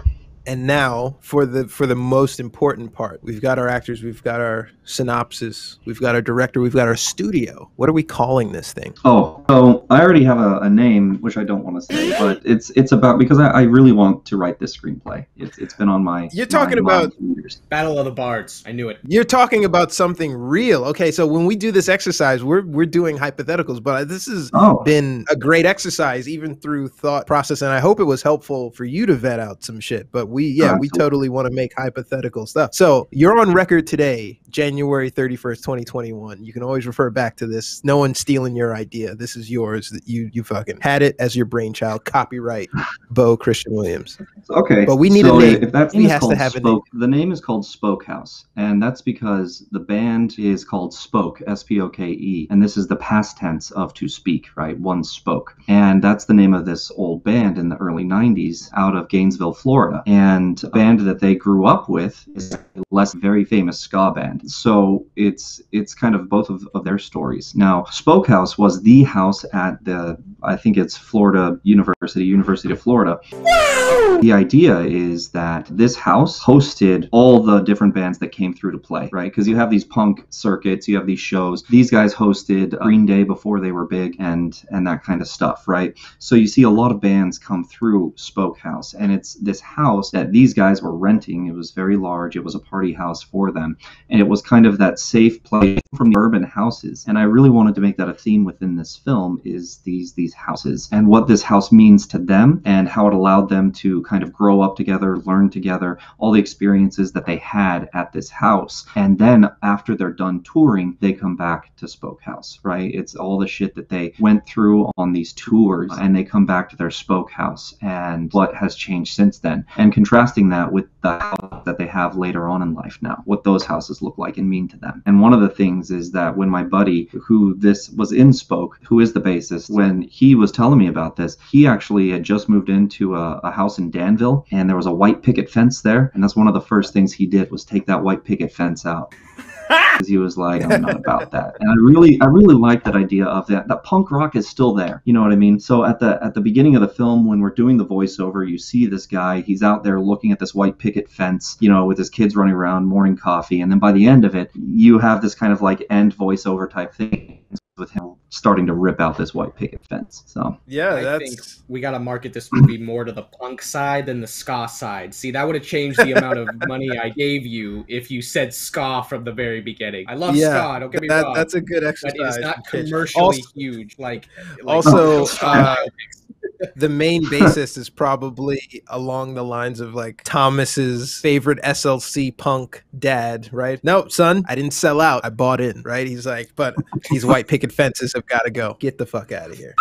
And now for the most important part. We've got our actors, we've got our synopsis, we've got our director, we've got our studio. What are we calling this thing? Oh, so I already have a name, which I don't want to say, but it's about, because I really want to write this screenplay. It's been on my You're talking about years. Battle of the Bards. I knew it. You're talking about something real. Okay, so when we do this exercise, we're doing hypotheticals, but this has been a great exercise, even through thought process, and I hope it was helpful for you to vet out some shit. But we totally want to make hypothetical stuff. So you're on record today, January 31st, 2021. You can always refer back to this. No one's stealing your idea. This is yours. You fucking had it as your brainchild. Copyright Bo Christian Williams. Okay. But we need a name. If that we have to have a name. The name is called Spoke House, and that's because the band is called Spoke, S-P-O-K-E, and this is the past tense of to speak, right? One spoke. And that's the name of this old band in the early 90s out of Gainesville, Florida. And a band that they grew up with is a less very famous ska band. So it's kind of both of their stories. Now, Spoke House was the house at I think it's University of Florida. The idea is that this house hosted all the different bands that came through to play, right? Because you have these punk circuits, you have these shows. These guys hosted Green Day before they were big and that kind of stuff, right? So you see a lot of bands come through Spoke House, and it's this house that these guys were renting. It was very large. It was a party house for them, and it was kind of that safe place from the urban houses. And I really wanted to make that a theme within this film, is these houses and what this house means to them and how it allowed them to kind of grow up together, learn together, all the experiences that they had at this house. And then after they're done touring, they come back to Spoke House, right? It's all the shit that they went through on these tours, and they come back to their Spoke House and what has changed since then. And contrasting that with the house that they have later on in life now, what those houses look like and mean to them. And one of the things is that when my buddy, who this was in Spoke, who is the bassist, when he was telling me about this, he actually had just moved into a house in Danville, and there was a white picket fence there, and that's one of the first things he did was take that white picket fence out. Because he was like, I'm not about that. And I really like that idea of that punk rock is still there. You know what I mean? So at the beginning of the film, when we're doing the voiceover, you see this guy, he's out there looking at this white picket fence, you know, with his kids running around, morning coffee. And then by the end of it, you have this kind of like end voiceover type thing with him starting to rip out this white picket fence. So Yeah, I think we got to market this movie more to the punk side than the ska side. See, that would have changed the amount of money I gave you if you said ska from the very beginning. I love ska, don't get me wrong. That's a good exercise. But it is not commercially huge. Also, the main bassist is probably along the lines of like Thomas's favorite SLC punk dad, right? No, son, I didn't sell out. I bought in, right? He's like, but these white picket fences have got to go. Get the fuck out of here.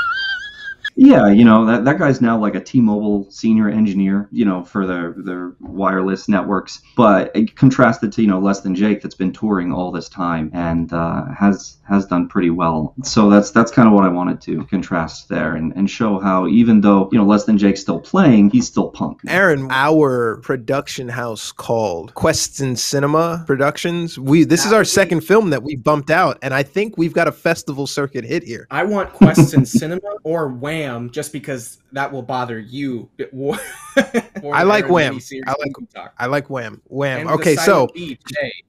Yeah, you know, that guy's now like a T-Mobile senior engineer, you know, for their wireless networks. But it contrasted to, you know, Less Than Jake that's been touring all this time and has done pretty well. So that's kind of what I wanted to contrast there and show how even though, you know, Less Than Jake's still playing, he's still punk. Aaron, our production house called Queston Cinema Productions. This is our second film that we bumped out, and I think we've got a festival circuit hit here. I want Queston Cinema or Wham, just because that will bother you. I like Wham. I like Wham. Wham. Okay, so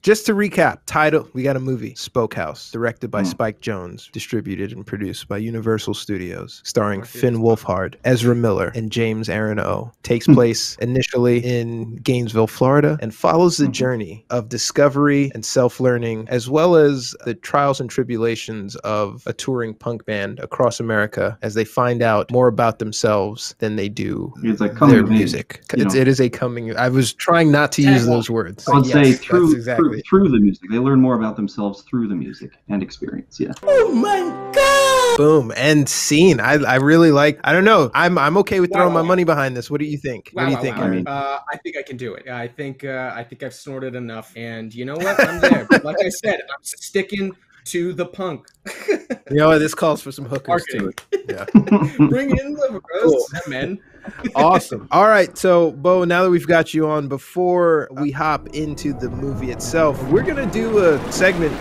just to recap, title, we got a movie, Spoke House, directed by Spike Jonze, distributed and produced by Universal Studios, starring Finn Wolfhard, Ezra Miller, and James Aaron O. Takes place initially in Gainesville, Florida, and follows the journey of discovery and self-learning, as well as the trials and tribulations of a touring punk band across America as they find out more about themselves than they do their music. It is a coming. I was trying not to use those words. I would say through the music. They learn more about themselves through the music and experience. Yeah. Oh my God! Boom. And scene. I really like. I don't know. I'm okay with throwing my money behind this. What do you think? What do you think, Aaron? I think I can do it. I think I've snorted enough, and you know what? I'm there. But like I said, I'm sticking to the punk. You know, this calls for some hookers to it. Yeah. Bring in the men. Awesome. All right, so Bo, now that we've got you on, before we hop into the movie itself, we're gonna do a segment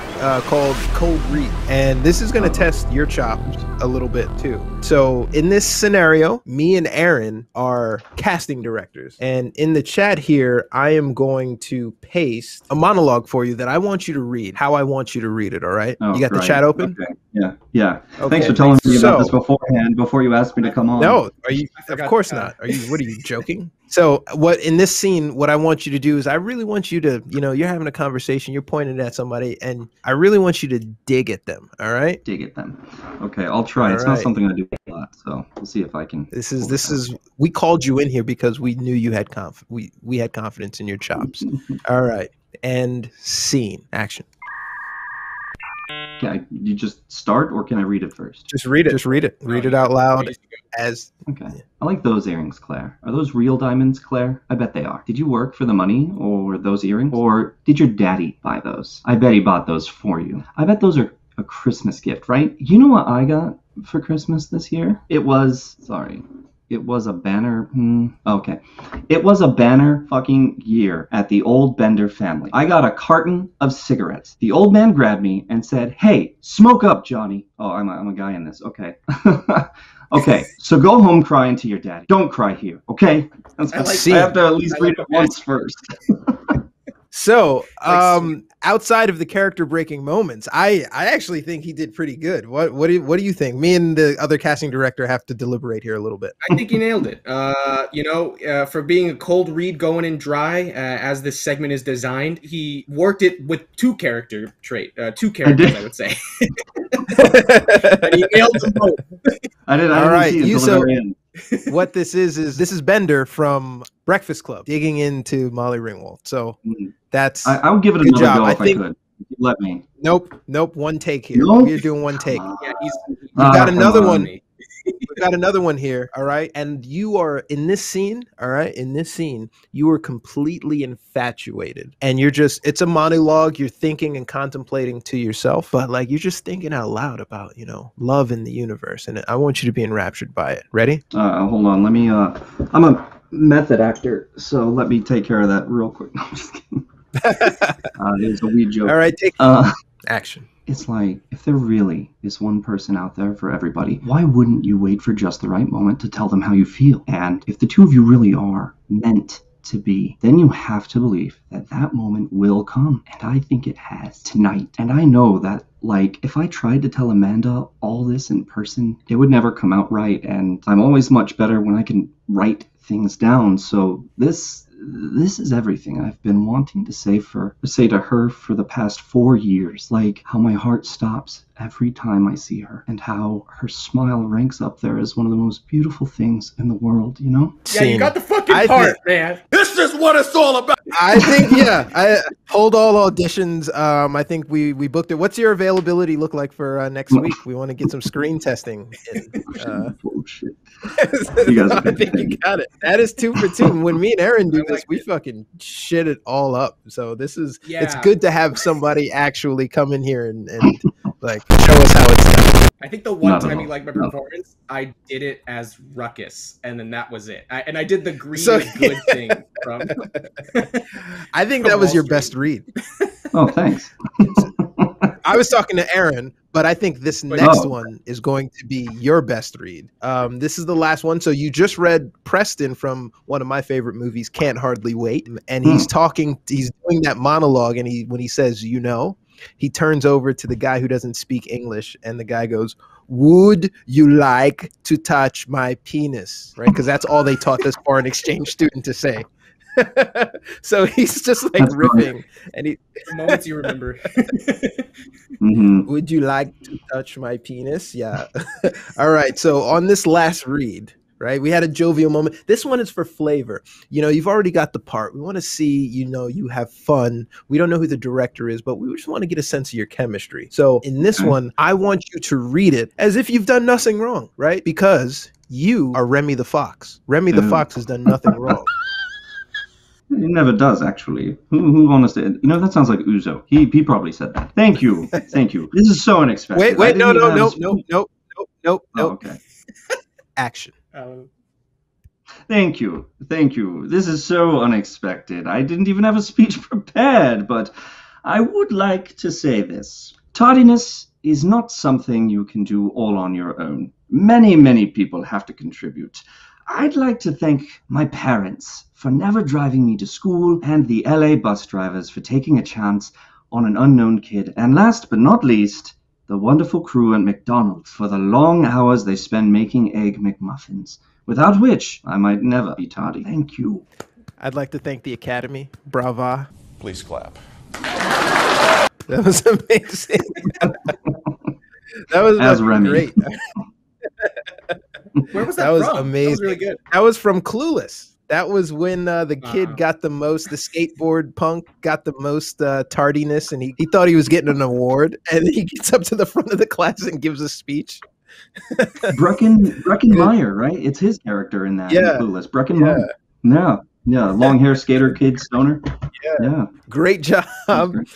called Cold Read, and this is gonna test your chops a little bit too. So in this scenario, me and Aaron are casting directors, and in the chat here, I am going to paste a monologue for you that I want you to read, how I want you to read it. All right? You got the chat open? Okay. Yeah. Okay. Thanks for telling me about this beforehand, before you asked me to come on. No, are you? Of course not. What are you joking? So in this scene, what I want you to do is I really want you to, you're having a conversation, you're pointing at somebody, and I really want you to dig at them. All right? Dig at them. Okay, I'll try. It's not something I do a lot, so we'll see if I can. This is we called you in here because we knew you had we had confidence in your chops. All right. And scene. Action. Can you just start, or can I read it first? Just read it. Read it out loud. Okay. I like those earrings, Claire. Are those real diamonds, Claire? I bet they are. Did you work for the money, or those earrings? Or did your daddy buy those? I bet he bought those for you. I bet those are a Christmas gift, right? You know what I got for Christmas this year? It was it was a banner. Okay. It was a banner fucking year at the old Bender family. I got a carton of cigarettes. The old man grabbed me and said, "Hey, smoke up, Johnny." Oh, I'm a guy in this. Okay. Okay, so go home crying to your daddy. Don't cry here, okay? I have to at least read it once first. So, outside of the character breaking moments, I actually think he did pretty good. What do you think? Me and the other casting director have to deliberate here a little bit. I think he nailed it. For being a cold read going in dry, as this segment is designed, he worked it with two characters, I would say. And he nailed them both. I didn't All right, see it what this is Bender from Breakfast Club digging into Molly Ringwald. So that's I would give it another go if I could. Let me. Nope. One take here. Nope. We're doing one take. Yeah, you got another one. We've got another one here. All right. And you are in this scene. All right. In this scene, you are completely infatuated and it's a monologue. You're thinking and contemplating to yourself, but like you're just thinking out loud about, love in the universe. And I want you to be enraptured by it. Ready? Hold on. Let me, I'm a method actor, so let me take care of that real quick. No, I'm just kidding. It was a weed joke. All right. Take action. It's like, if there really is one person out there for everybody, why wouldn't you wait for just the right moment to tell them how you feel? And if the two of you really are meant to be, then you have to believe that that moment will come. And I think it has tonight. And I know that, like, if I tried to tell Amanda all this in person, it would never come out right. And I'm always much better when I can write things down. So this is everything I've been wanting to say to her for the past 4 years. Like how my heart stops every time I see her and how her smile ranks up there as one of the most beautiful things in the world, Yeah, you got the fucking part, man. This is what it's all about. I think, I hold all auditions. I think we booked it. What's your availability look like for next week? We want to get some screen testing in. Bullshit. You guys I think you got it. That is 2 for 2. When me and Aaron do this, we fucking shit it all up. So it's good to have somebody actually come in here and like show us how it's done. I think the one time he liked my performance, I did it as Ruckus, and then that was it. I did the green good thing from. I think that was your best read. Oh, thanks. I was talking to Aaron, but I think this next one is going to be your best read. This is the last one. So you just read Preston from one of my favorite movies, Can't Hardly Wait, and he's doing that monologue, and when he says, he turns over to the guy who doesn't speak English, and the guy goes, "Would you like to touch my penis?" Right? Because that's all they taught this foreign exchange student to say. So he's just like that's riffing, and the moments you remember. Would you like to touch my penis? Yeah. All right. So on this last read, right, we had a jovial moment. This one is for flavor. You've already got the part. We want to see, you have fun. We don't know who the director is, but we just want to get a sense of your chemistry. So in this one, I want you to read it as if you've done nothing wrong, right? Because you are Remy the Fox. Remy the Fox has done nothing wrong. He never does, actually. Who honest? That sounds like Uzo. He probably said that. Thank you. Thank you. This is so unexpected. Wait, no. Okay. Action. Thank you. This is so unexpected. I didn't even have a speech prepared, but I would like to say this. Tardiness is not something you can do all on your own. Many, many people have to contribute. I'd like to thank my parents for never driving me to school and the LA bus drivers for taking a chance on an unknown kid. And last but not least, the wonderful crew at McDonald's for the long hours they spend making Egg McMuffins, without which I might never be tardy. Thank you. I'd like to thank the Academy. Brava. Please clap. That was amazing. That was great. Where was that was from? Amazing. That was really good. That was from Clueless. That was when the kid got the skateboard punk got the most tardiness, and he thought he was getting an award, and he gets up to the front of the class and gives a speach. Breckin Meyer, right? It's his character in that. Yeah. In Clueless. Breckin Meyer. Yeah. Long hair skater kid stoner. Yeah. Great job.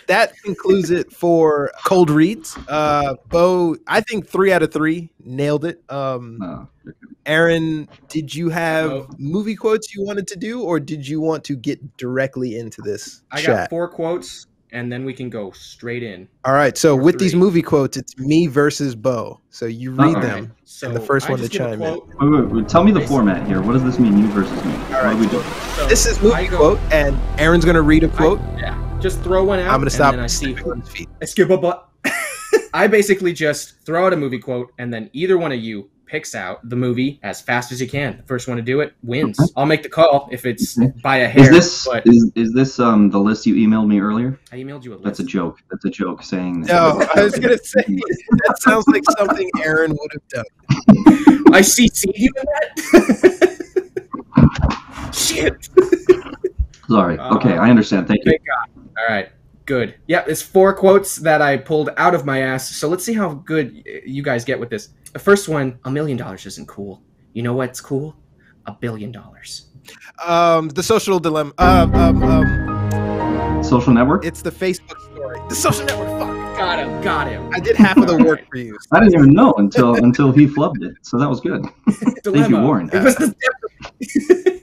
That concludes it for cold reads. Bo, I think 3 out of 3 nailed it. Aaron, did you have Oh. movie quotes you wanted to do, or did you want to get directly into this I got chat? 4 quotes, and then we can go straight in. All right, so or with these 3. movie quotes, it's me versus Bo. So you read All them. right. So And the first I one just to give a chime in. quote. Wait, tell me the Basically. format here. What does this mean, you versus me? What right, do we do? So This is I movie go- quote, and Aaron's gonna read a quote. Yeah, just throw one out. I'm gonna stop And then I see stepping on his feet. I skip a butt. I basically just throw out a movie quote, and then either one of you picks out the movie as fast as you can. The first one to do it wins. I'll make the call if it's by a hair. But Is this the list you emailed me earlier? I emailed you a list. That's a joke. That's a joke saying that. No, I was gonna say that sounds like something Aaron would have done. I CC'd you in that. Shit. Sorry. Okay, I understand. Thank you. Thank God. All right. Good. Yeah, it's 4 quotes that I pulled out of my ass. So let's see how good you guys get with this. The first one, $1 million isn't cool. You know what's cool? $1 billion. The social dilemma. Social network? It's the Facebook story. The social network. Fuck. Got him. Got him. I did half of the work for you. I didn't even know until he flubbed it. So that was good. Thank you, Warren. It was the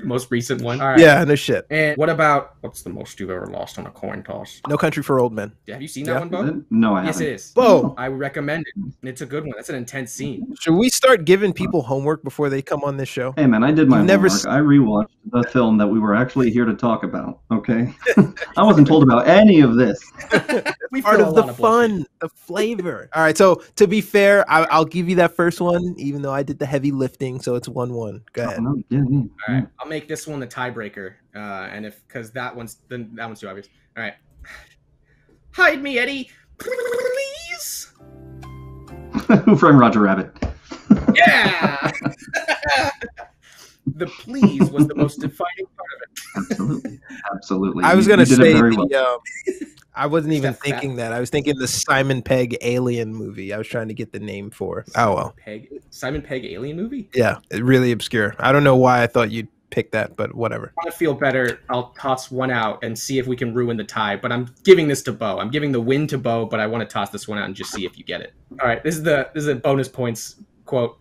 most recent one. All right. Yeah, no shit. And what about what's the most you've ever lost on a coin toss? No Country for Old Men. Have you seen that Yeah. one, Is Bo? it? No, I Yes, haven't. it is. Whoa. I would recommend it. It's a good one. That's an intense scene. Should we start giving people homework before they come on this show? Hey man, I did my You've never homework. I rewatched the film that we were actually here to talk about. Okay, I wasn't told about any of this. We Part fill a of the lot bullshit. fun, the flavor. All right, so to be fair, I'll give you that first one, even though I did the heavy lifting, so it's 1-1. Go ahead. No, yeah. All right, I'll make this one the tiebreaker, and if because that one's too obvious. All right, hide me, Eddie, please. Who Framed Roger Rabbit? Yeah. The please was the most defining part of it. Absolutely, absolutely. I was You- gonna you did it say very the. well. I wasn't even Step thinking that. I was thinking the Simon Pegg Alien movie. I was trying to get the name for. Oh well. Simon Pegg alien movie. Yeah, really obscure. I don't know why I thought you'd pick that, but whatever. I want to feel better. I'll toss one out and see if we can ruin the tie. But I'm giving this to Bo. I'm giving the win to Bo, but I want to toss this one out and just see if you get it. All right, this is a bonus points quote.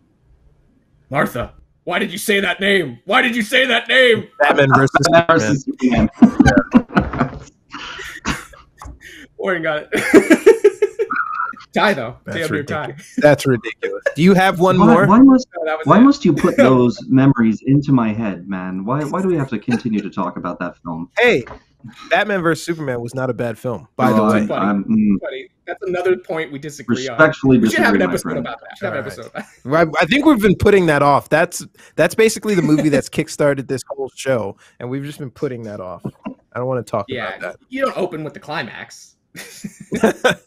Martha, why did you say that name? Why did you say that name? Batman versus Superman. Superman. Warren got it. Tie though. That's Damn near ridiculous. tie. That's ridiculous. Do you have one Why, more? why must No, that was why it. must you put those memories into my head, man? Why do we have to continue to talk about that film? Hey, Batman vs Superman was not a bad film, by the Oh, way. Buddy, that's another point we disagree on. Respectfully We should have an disagree, my episode friend. about that. We should have an All episode. I think we've been putting that off. That's basically the movie that's kickstarted this whole show, and we've just been putting that off. I don't want to talk Yeah, about you don't open with the climax. that.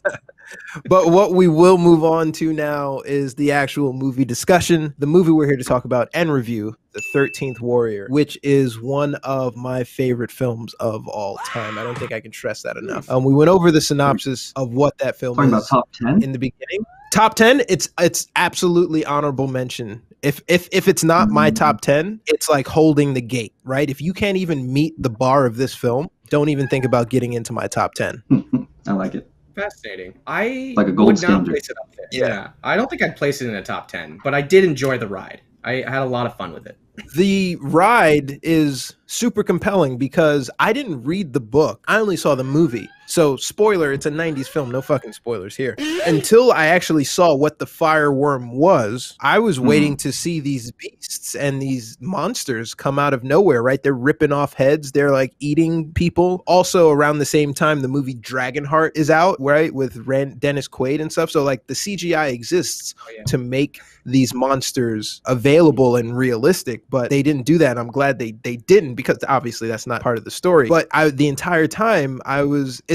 But what we will move on to now is the actual movie discussion. The movie we're here to talk about and review, The 13th Warrior, which is one of my favorite films of all time. I don't think I can stress that enough. We went over the synopsis of what that film Talking is about top 10? in the beginning. Top 10, it's absolutely honorable mention. If it's not my top 10, it's like holding the gate, right? If you can't even meet the bar of this film, don't even think about getting into my top 10. I like it. Fascinating. I Like a gold would not standard. place it up there. Yeah. I don't think I'd place it in a top 10, but I did enjoy the ride. I had a lot of fun with it. The ride is super compelling because I didn't read the book. I only saw the movie. So, spoiler, it's a 90s film. No fucking spoilers here. Until I actually saw what the fireworm was, I was waiting to see these beasts and these monsters come out of nowhere, right? They're ripping off heads. They're like eating people. Also, around the same time, the movie Dragonheart is out, right? With Dennis Quaid and stuff. So, like, the CGI exists to make these monsters available and realistic, but they didn't do that. I'm glad they didn't, because obviously that's not part of the story. But the entire time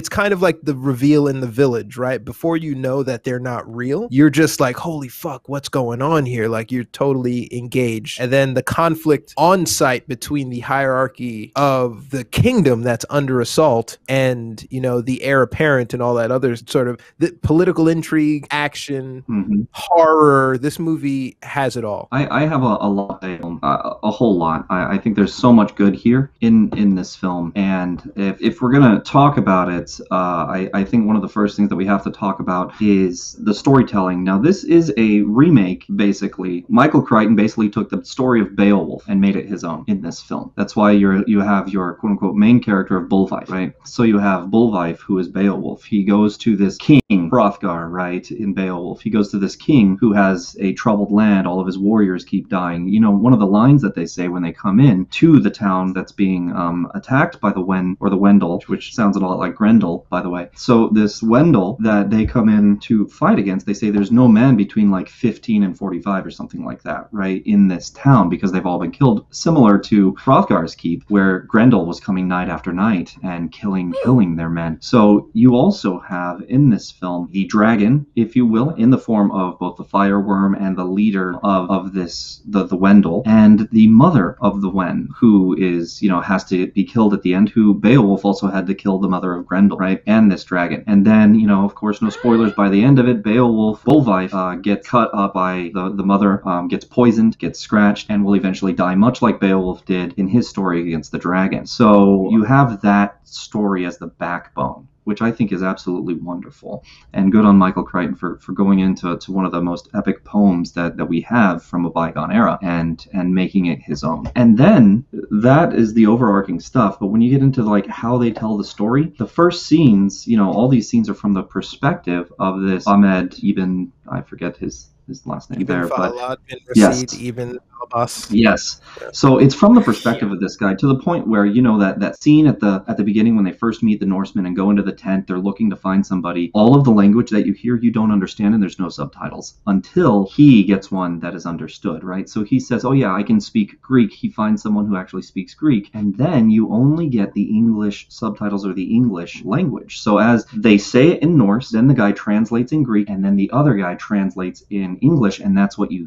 it's kind of like the reveal in The Village, right? Before you know that they're not real, you're just like, holy fuck, what's going on here? Like, you're totally engaged. And then the conflict on site between the hierarchy of the kingdom that's under assault and, you know, the heir apparent and all that other sort of the political intrigue, action, horror. This movie has it all. I have a lot, a whole lot. I think there's so much good good here in this film. And if we're gonna talk about it, I think one of the first things that we have to talk about is the storytelling. Now, this is a remake, basically. Michael Crichton basically took the story of Beowulf and made it his own in this film. That's why you have your quote unquote main character of Bullwife, right? So you have Bullwife, who is Beowulf. He goes to this king, Hrothgar, right, in Beowulf. He goes to this king who has a troubled land. All of his warriors keep dying. You know, one of the lines that they say when they come in to the town that's being attacked by the Wen or the Wendell, which sounds a lot like Grendel, by the way. So this Wendell that they come in to fight against, they say there's no man between like 15 and 45 or something like that, right, in this town, because they've all been killed, similar to Hrothgar's keep, where Grendel was coming night after night and killing their men. So you also have in this film the dragon, if you will, in the form of both the fireworm and the leader of this, the Wendell, and the mother of the Wen, who is, you know, has to be killed at the end, who Beowulf also had to kill the mother of Grendel, right, and this dragon. And then, you know, of course, no spoilers, by the end of it, Beowulf, Bullwife, gets cut up by the mother, gets poisoned, gets scratched, and will eventually die, much like Beowulf did in his story against the dragon. So you have that story as the backbone, which I think is absolutely wonderful. And good on Michael Crichton for going into one of the most epic poems that we have from a bygone era and making it his own. And then that is the overarching stuff. But when you get into like how they tell the story, the first scenes, you know, all these scenes are from the perspective of this Ahmed Ibn, I forget his last name Ibn there, Falad but bin yes. Rashid, Ibn Abbas. Yes. So it's from the perspective of this guy, to the point where, you know, that scene at the beginning when they first meet the Norsemen and go into the tent, they're looking to find somebody. All of the language that you hear, you don't understand, and there's no subtitles until he gets one that is understood, right? So he says, oh yeah, I can speak Greek. He finds someone who actually speaks Greek, and then you only get the English subtitles or the English language. So as they say it in Norse, then the guy translates in Greek, and then the other guy translates in English, and that's what you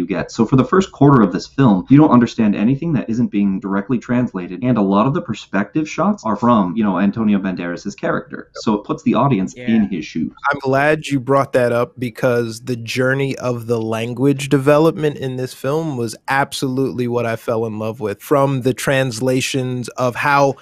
get. So for the first quarter of this film, you don't understand anything that isn't being directly translated, and a lot of the perspective shots are from, you know, Antonio Banderas' character. So it puts the audience in his shoes. I'm glad you brought that up, because the journey of the language development in this film was absolutely what I fell in love with, from the translations of how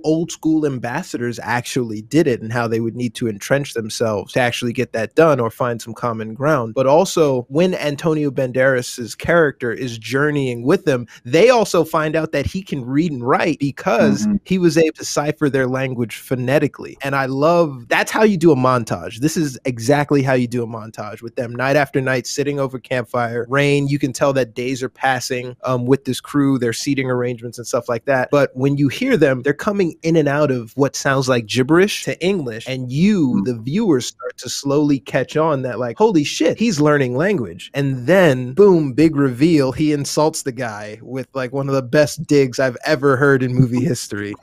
old school ambassadors actually did it and how they would need to entrench themselves to actually get that done or find some common ground. But also when Antonio Banderas' character is journeying with them, they also find out that he can read and write because he was able to decipher their language phonetically. And I love, that's how you do a montage. This is exactly how you do a montage with them night after night sitting over campfire, rain. You can tell that days are passing with this crew, their seating arrangements and stuff like that. But when you hear them, they're coming in and out of what sounds like gibberish to English, and you, the viewers, start to slowly catch on that, like, holy shit, he's learning language. And then boom, big reveal, he insults the guy with like one of the best digs I've ever heard in movie history,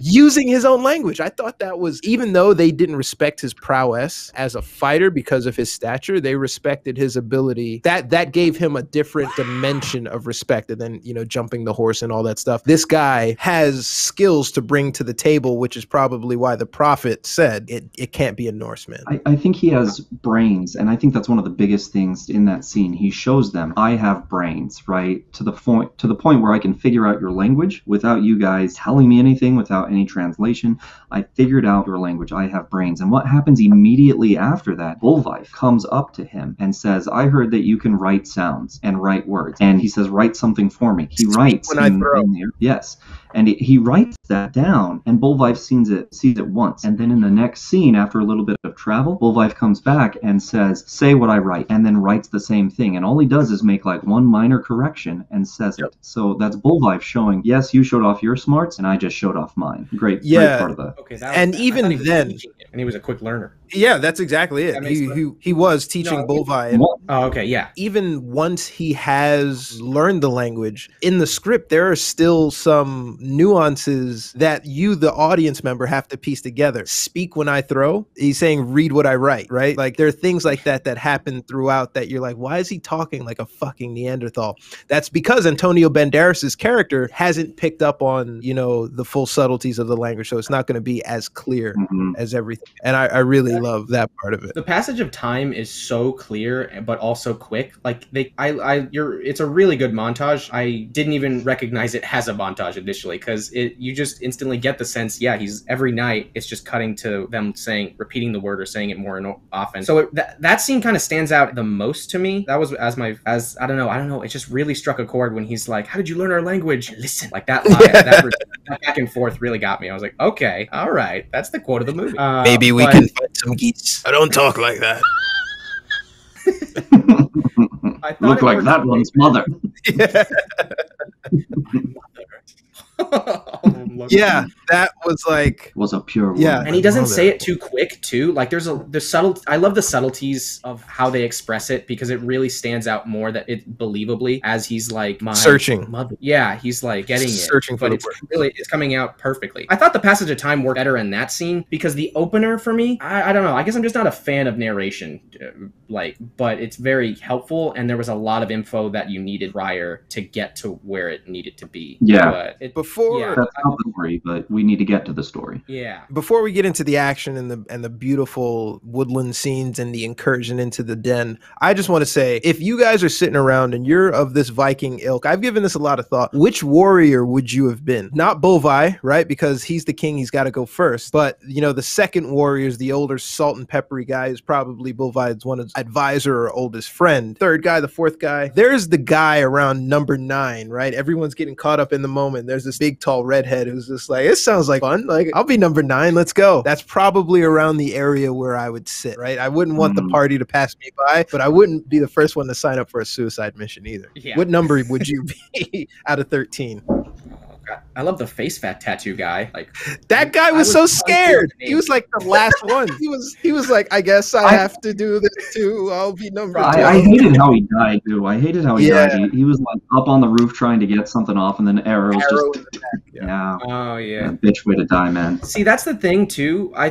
using his own language. I thought that was, even though they didn't respect his prowess as a fighter because of his stature, they respected his ability. That gave him a different dimension of respect. And then, you know, jumping the horse and all that stuff. This guy has skills to bring to the table, which is probably why the prophet said it can't be a Norseman. I think he has brains, and I think that's one of the biggest things in that scene. He shows them, I have brains, right? To the point where I can figure out your language without you guys telling me anything, without any translation. I figured out your language. I have brains. And what happens immediately after that? Bullwife comes up to him and says, I heard that you can write sounds and write words. And he says, write something for me. He writes when I throw. Yes. And he writes that down, and Bullwife sees it once. And then in the next scene, after a little bit of travel, Bullwife comes back and says, say what I write, and then writes the same thing. And all he does is make like one minor correction and says it. So that's Bullwife showing, yes, you showed off your smarts, and I just showed off mine. Great part of the... Okay, and even then... And he was a quick learner. Yeah, that's exactly it. He was teaching Bullwife. Oh, okay, yeah. Even once he has learned the language, in the script, there are still some nuances that you, the audience member, have to piece together. Speak when I throw. He's saying read what I write, right? Like there are things like that that happen throughout that you're like, why is he talking like a fucking Neanderthal? That's because Antonio Banderas's character hasn't picked up on, you know, the full subtleties of the language, so it's not going to be as clear as everything. And I really love that part of it. The passage of time is so clear, but also quick. Like it's a really good montage. I didn't even recognize it as a montage initially because you just instantly get the sense, yeah, he's every night it's just cutting to them repeating the word or saying it more and often. So that scene kind of stands out the most to me. That was I don't know. It just really struck a chord when he's like, "How did you learn our language?" Listen, like that line, that back and forth really got me. I was like, okay, all right, that's the quote of the movie. Maybe we can find some geese. I don't talk like that. Look like that one's mother. Yeah, that was a pure woman. Yeah, and he doesn't say it too quick too. Like there's subtle. I love the subtleties of how they express it because it really stands out more that it believably as he's like my searching mother. Yeah, he's like getting searching it, but it's coming out perfectly. I thought the passage of time worked better in that scene because the opener for me, I don't know. I guess I'm just not a fan of narration, but it's very helpful and there was a lot of info that you needed prior to get to where it needed to be. Yeah. But that's not the story, but we need to get to the story. Yeah. Before we get into the action and the beautiful woodland scenes and the incursion into the den, I just want to say, if you guys are sitting around and you're of this Viking ilk, I've given this a lot of thought. Which warrior would you have been? Not Bolvi, right? Because he's the king, he's got to go first. But, you know, the second warrior is the older salt and peppery guy who's probably Bolvi's one of his advisor or oldest friend. Third guy, the fourth guy. There's the guy around number 9, right? Everyone's getting caught up in the moment. There's this big, tall redhead who's just like, it sounds like fun. Like, I'll be number 9. Let's go. That's probably around the area where I would sit, right? I wouldn't want the party to pass me by, but I wouldn't be the first one to sign up for a suicide mission either. Yeah. What number would you be out of 13? I love the face fat tattoo guy. Like that guy was so scared. He was like the last one. He was like, I guess I have to do this too. I'll be number 2. I hated how he died too. I hated how he died. He was like up on the roof trying to get something off, and then arrows just yeah. Oh yeah. Bitch way to die, man. See, that's the thing too. I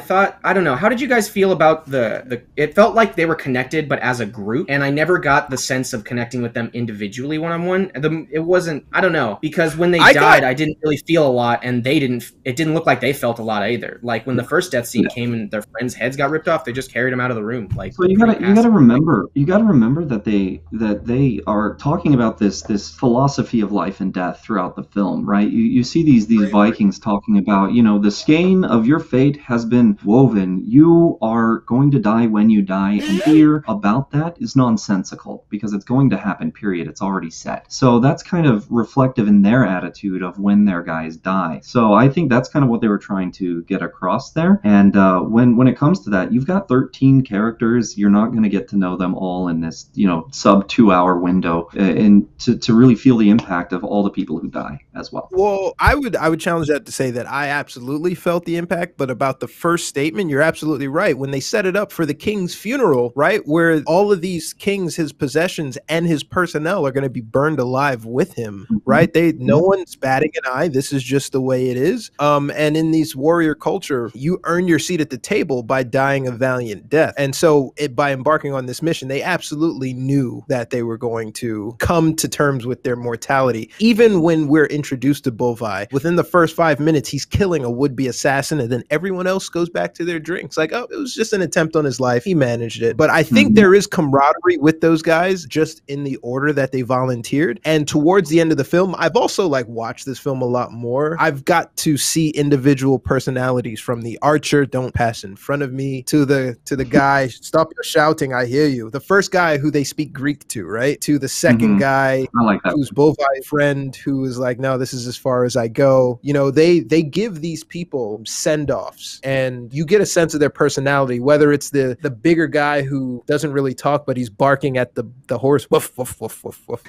don't know. How did you guys feel about the it felt like they were connected, but as a group, and I never got the sense of connecting with them individually one-on-one. It wasn't, I don't know, because when they died, I didn't really feel a lot, and it didn't look like they felt a lot either. Like when the first death scene came and their friends' heads got ripped off, they just carried them out of the room. Like, so you gotta remember that they are talking about this philosophy of life and death throughout the film, right? You see these Vikings talking about, you know, the skein of your fate has been woven. You are going to die when you die, and fear about that is nonsensical because it's going to happen. Period. It's already set. So that's kind of reflective in their attitude of when their guys die. So I think that's kind of what they were trying to get across there. And when it comes to that, you've got 13 characters. You're not going to get to know them all in this, you know, sub 2-hour window, and to really feel the impact of all the people who die as well. Well, I would challenge that to say that I absolutely felt the impact, but about the first statement, you're absolutely right. When they set it up for the king's funeral, right, where all of these kings, his possessions and his personnel are going to be burned alive with him, right? No one's batting an eye. This is just the way it is. And in these warrior culture, you earn your seat at the table by dying a valiant death. And so by embarking on this mission, they absolutely knew that they were going to come to terms with their mortality. Even when we're introduced to Bolvi, within the first 5 minutes, he's killing a would-be assassin, and then everyone else goes back to their drinks. Like, oh, it was just an attempt on his life. He managed it. But I think there is camaraderie with those guys just in the order that they volunteered. And towards the end of the film, I've also watched this film a lot more. I've got to see individual personalities, from the archer, don't pass in front of me, to the guy, stop your shouting, I hear you. The first guy who they speak Greek to, right? To the second guy, I like that. Who's Bolvi's friend, who is like, no, this is as far as I go. You know, they give these people send-offs, and you get a sense of their personality, whether it's the bigger guy who doesn't really talk, but he's barking at the horse, woof, woof, woof, woof, woof.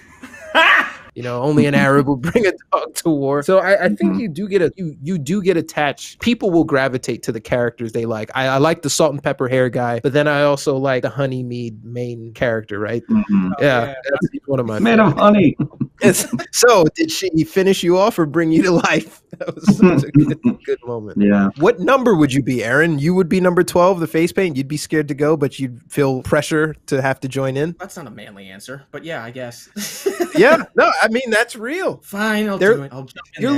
You know, only an Arab will bring a dog to war. So I think you do get attached. People will gravitate to the characters they like. I like the salt and pepper hair guy, but then I also like the honey mead main character, right? Mm-hmm. Yeah, that's one of my made of honey. So, did she finish you off or bring you to life? That was such a good moment. Yeah. What number would you be, Aaron? You would be number 12, the face paint. You'd be scared to go, but you'd feel pressure to have to join in. That's not a manly answer, but yeah, I guess. Yeah, no, I mean that's real. Fine, I'll do it. I'll jump in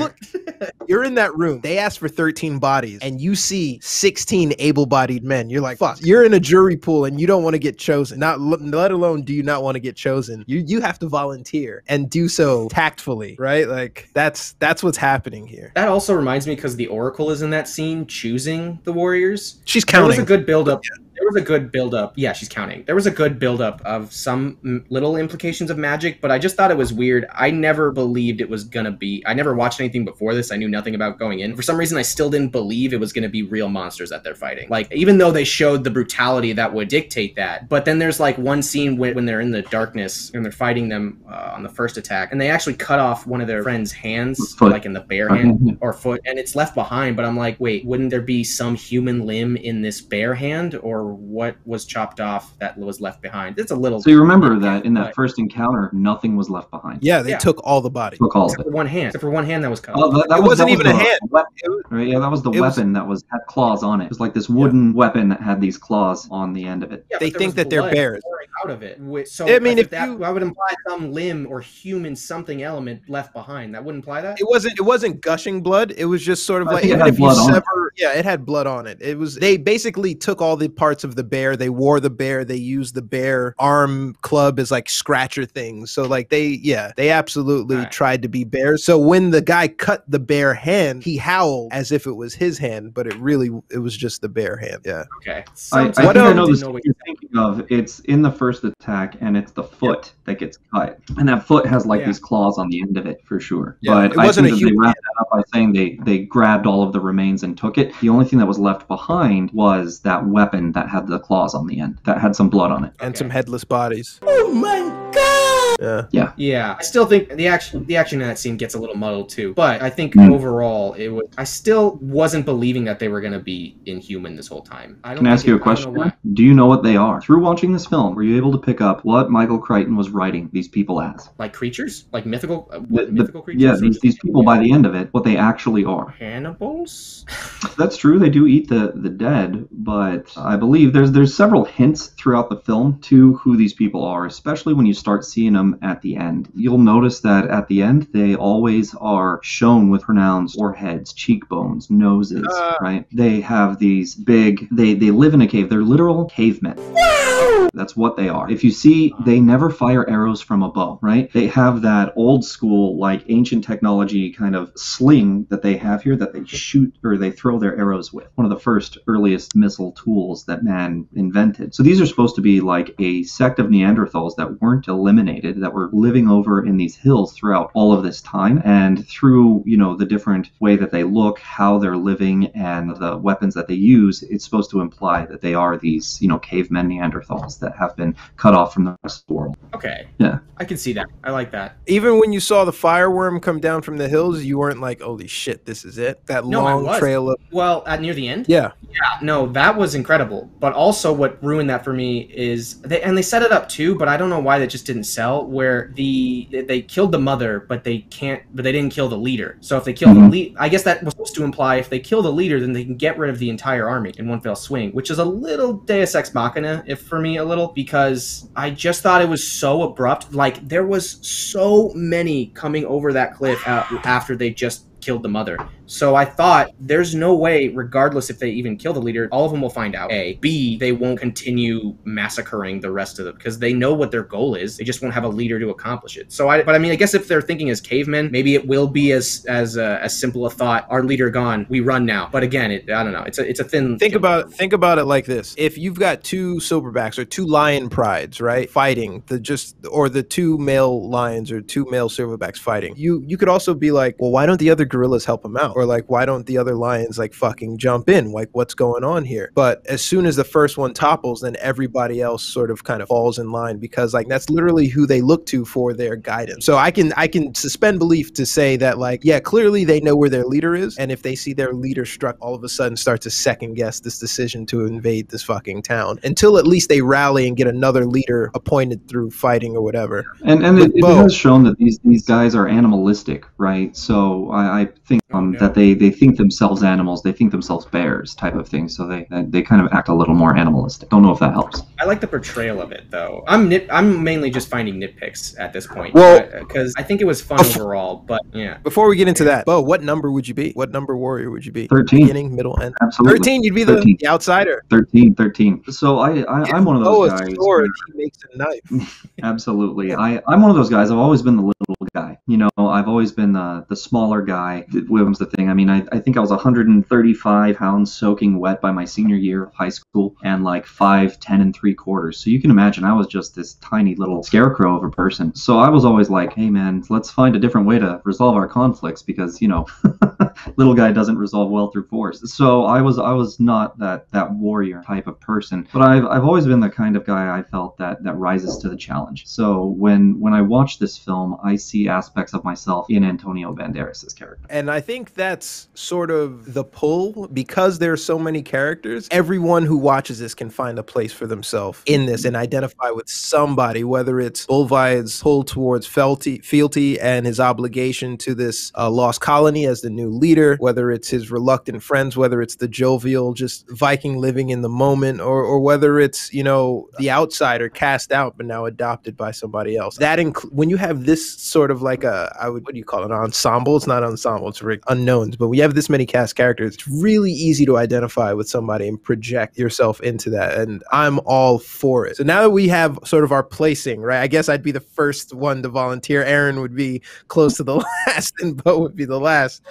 there. You're in that room. They asked for 13 bodies, and you see 16 able-bodied men. You're like, fuck. You're in a jury pool, and you don't want to get chosen. Not let alone do you not want to get chosen. You have to volunteer and do so tactfully, right? Like that's what's happening here. That also reminds me because the Oracle is in that scene choosing the warriors. She's counting. There was a good build-up. There was a good build-up. Yeah, she's counting. There was a good build-up of some little implications of magic, but I just thought it was weird. I never believed it was gonna be. I never watched anything before this. I knew nothing about going in. For some reason, I still didn't believe it was gonna be real monsters that they're fighting. Like, even though they showed the brutality that would dictate that, but then there's like one scene when they're in the darkness and they're fighting them on the first attack, and they actually cut off one of their friend's hands, foot. like in the bare hand or foot, and it's left behind. But I'm like, wait, wouldn't there be some human limb in this bare hand, or what was chopped off that was left behind? It's a little. So you remember that in that first encounter, nothing was left behind. Yeah, they took all the bodies. Took all of except it. for one hand. Except for one hand that was cut. Oh, off. that It wasn't even a the hand. weapon, It was- right? Yeah, that was the it was- weapon that had claws on it. It was like this wooden weapon that had these claws on the end of it. Yeah, They but there think was that they're blood bears. pouring out of it. So I mean, if that you- would imply some limb or human something element left behind. That wouldn't imply that. It wasn't gushing blood. It was just sort of I like think it even had if you blood on it. sever, yeah, it had blood on it. It was they basically took all the parts of the bear. They wore the bear. They used the bear arm club as like scratcher things. So like they absolutely Right. tried to be bears. So when the guy cut the bear hand, he howled as if it was his hand, but it was just the bear hand. Yeah. Okay. I Sometimes think I know didn't this know what you're thinking of. It's in the first attack, and it's the foot that gets cut, and that foot has like Yeah. these claws on the end of it for sure. Yeah, But it I wasn't think a that they human wrapped that up by saying they grabbed all of the remains and took it. The only thing that was left behind was that weapon that had the claws on the end, that had some blood on it. And Okay. some headless bodies. Yeah. Yeah, I still think the action in that scene gets a little muddled too. But I think overall, I still wasn't believing that they were going to be inhuman this whole time. Can I ask you a question? Do you know what they are? Through watching this film, were you able to pick up what Michael Crichton was writing these people as? Like creatures, like mythical, The- mythical creatures. Yeah, these people by the end of it, what they actually are. Cannibals. That's true. They do eat the dead, but I believe there's several hints throughout the film to who these people are, especially when you start seeing them at the end. You'll notice that at the end, they always are shown with pronounced foreheads, cheekbones, noses, right? They have these big, they live in a cave. They're literal cavemen. That's what they are. If you see, they never fire arrows from a bow, right? They have that old school, like ancient technology kind of sling that they have here that they shoot or they throw their arrows with. One of the first earliest missile tools that man invented. So these are supposed to be like a sect of Neanderthals that weren't eliminated, that were living over in these hills throughout all of this time. And through, the different way that they look, how they're living, and the weapons that they use, it's supposed to imply that they are these, cavemen Neanderthals that have been cut off from the rest of the world. Okay. Yeah. I can see that. I like that. Even when you saw the fireworm come down from the hills, you weren't like, holy shit, this is it? That No, I long was. trail of... Well, near the end. Yeah. Yeah, no, that was incredible. But also, what ruined that for me is they set it up too, but I don't know why that just didn't sell. Where they killed the mother, but they didn't kill the leader. So if they kill the lead, I guess that was supposed to imply if they kill the leader, then they can get rid of the entire army in one fell swing, which is a little Deus Ex Machina, because I just thought it was so abrupt. Like there was so many coming over that cliff after they just killed the mother. So I thought there's no way, regardless if they even kill the leader, all of them will find out. A. B. They won't continue massacring the rest of them because they know what their goal is. They just won't have a leader to accomplish it. So I guess if they're thinking as cavemen, maybe it will be as simple a thought. Our leader gone, we run now. But again, I don't know. It's a thin. Think about it like this: if you've got two silverbacks or two lion prides, right, fighting the two male lions or two male silverbacks fighting, you could also be like, well, why don't the other group gorillas help him out? Or like, why don't the other lions like fucking jump in? Like, what's going on here? But as soon as the first one topples, then everybody else sort of kind of falls in line, because like that's literally who they look to for their guidance. So I can suspend belief to say that, like, yeah, clearly they know where their leader is, and if they see their leader struck, all of a sudden start to second guess this decision to invade this fucking town, until at least they rally and get another leader appointed through fighting or whatever. And it has shown that these guys are animalistic, right? So I think that they think themselves animals, they think themselves bears type of thing. So they kind of act a little more animalistic. Don't know if that helps. I like the portrayal of it, though. I'm mainly just finding nitpicks at this point, well, because I think it was fun overall. But yeah. Before we get into that, Bo, what number would you be? What number warrior would you be? 13. Beginning, middle, end. Absolutely. 13. You'd be 13. the outsider. 13. So I'm one of those guys. Sword, he makes a knife. Absolutely. I'm one of those guys. I've always been the little guy. You know, I've always been the smaller guy. What was the thing? I mean, I think I was 135 pounds soaking wet by my senior year of high school, and like 5'10" and 3/4. So you can imagine I was just this tiny little scarecrow of a person. So I was always like, hey man, let's find a different way to resolve our conflicts, because, you know, little guy doesn't resolve well through force. So I was not that warrior type of person, but I've always been the kind of guy I felt that rises to the challenge. So when I watch this film, I see aspects of myself in Antonio Banderas' character. And I think that's sort of the pull, because there's so many characters. Everyone who watches this can find a place for themselves in this and identify with somebody, whether it's Bolvai's pull towards fealty and his obligation to this lost colony as the new leader, whether it's his reluctant friends, whether it's the jovial just Viking living in the moment, or whether it's, you know, the outsider cast out but now adopted by somebody else. That when you have this sort of like what do you call it, an ensemble? It's not ensemble, it's unknowns. But when you have this many cast characters, it's really easy to identify with somebody and project yourself into that. And I'm all for it. So now that we have sort of our placing, right? I guess I'd be the first one to volunteer. Aaron would be close to the last, and Bo would be the last.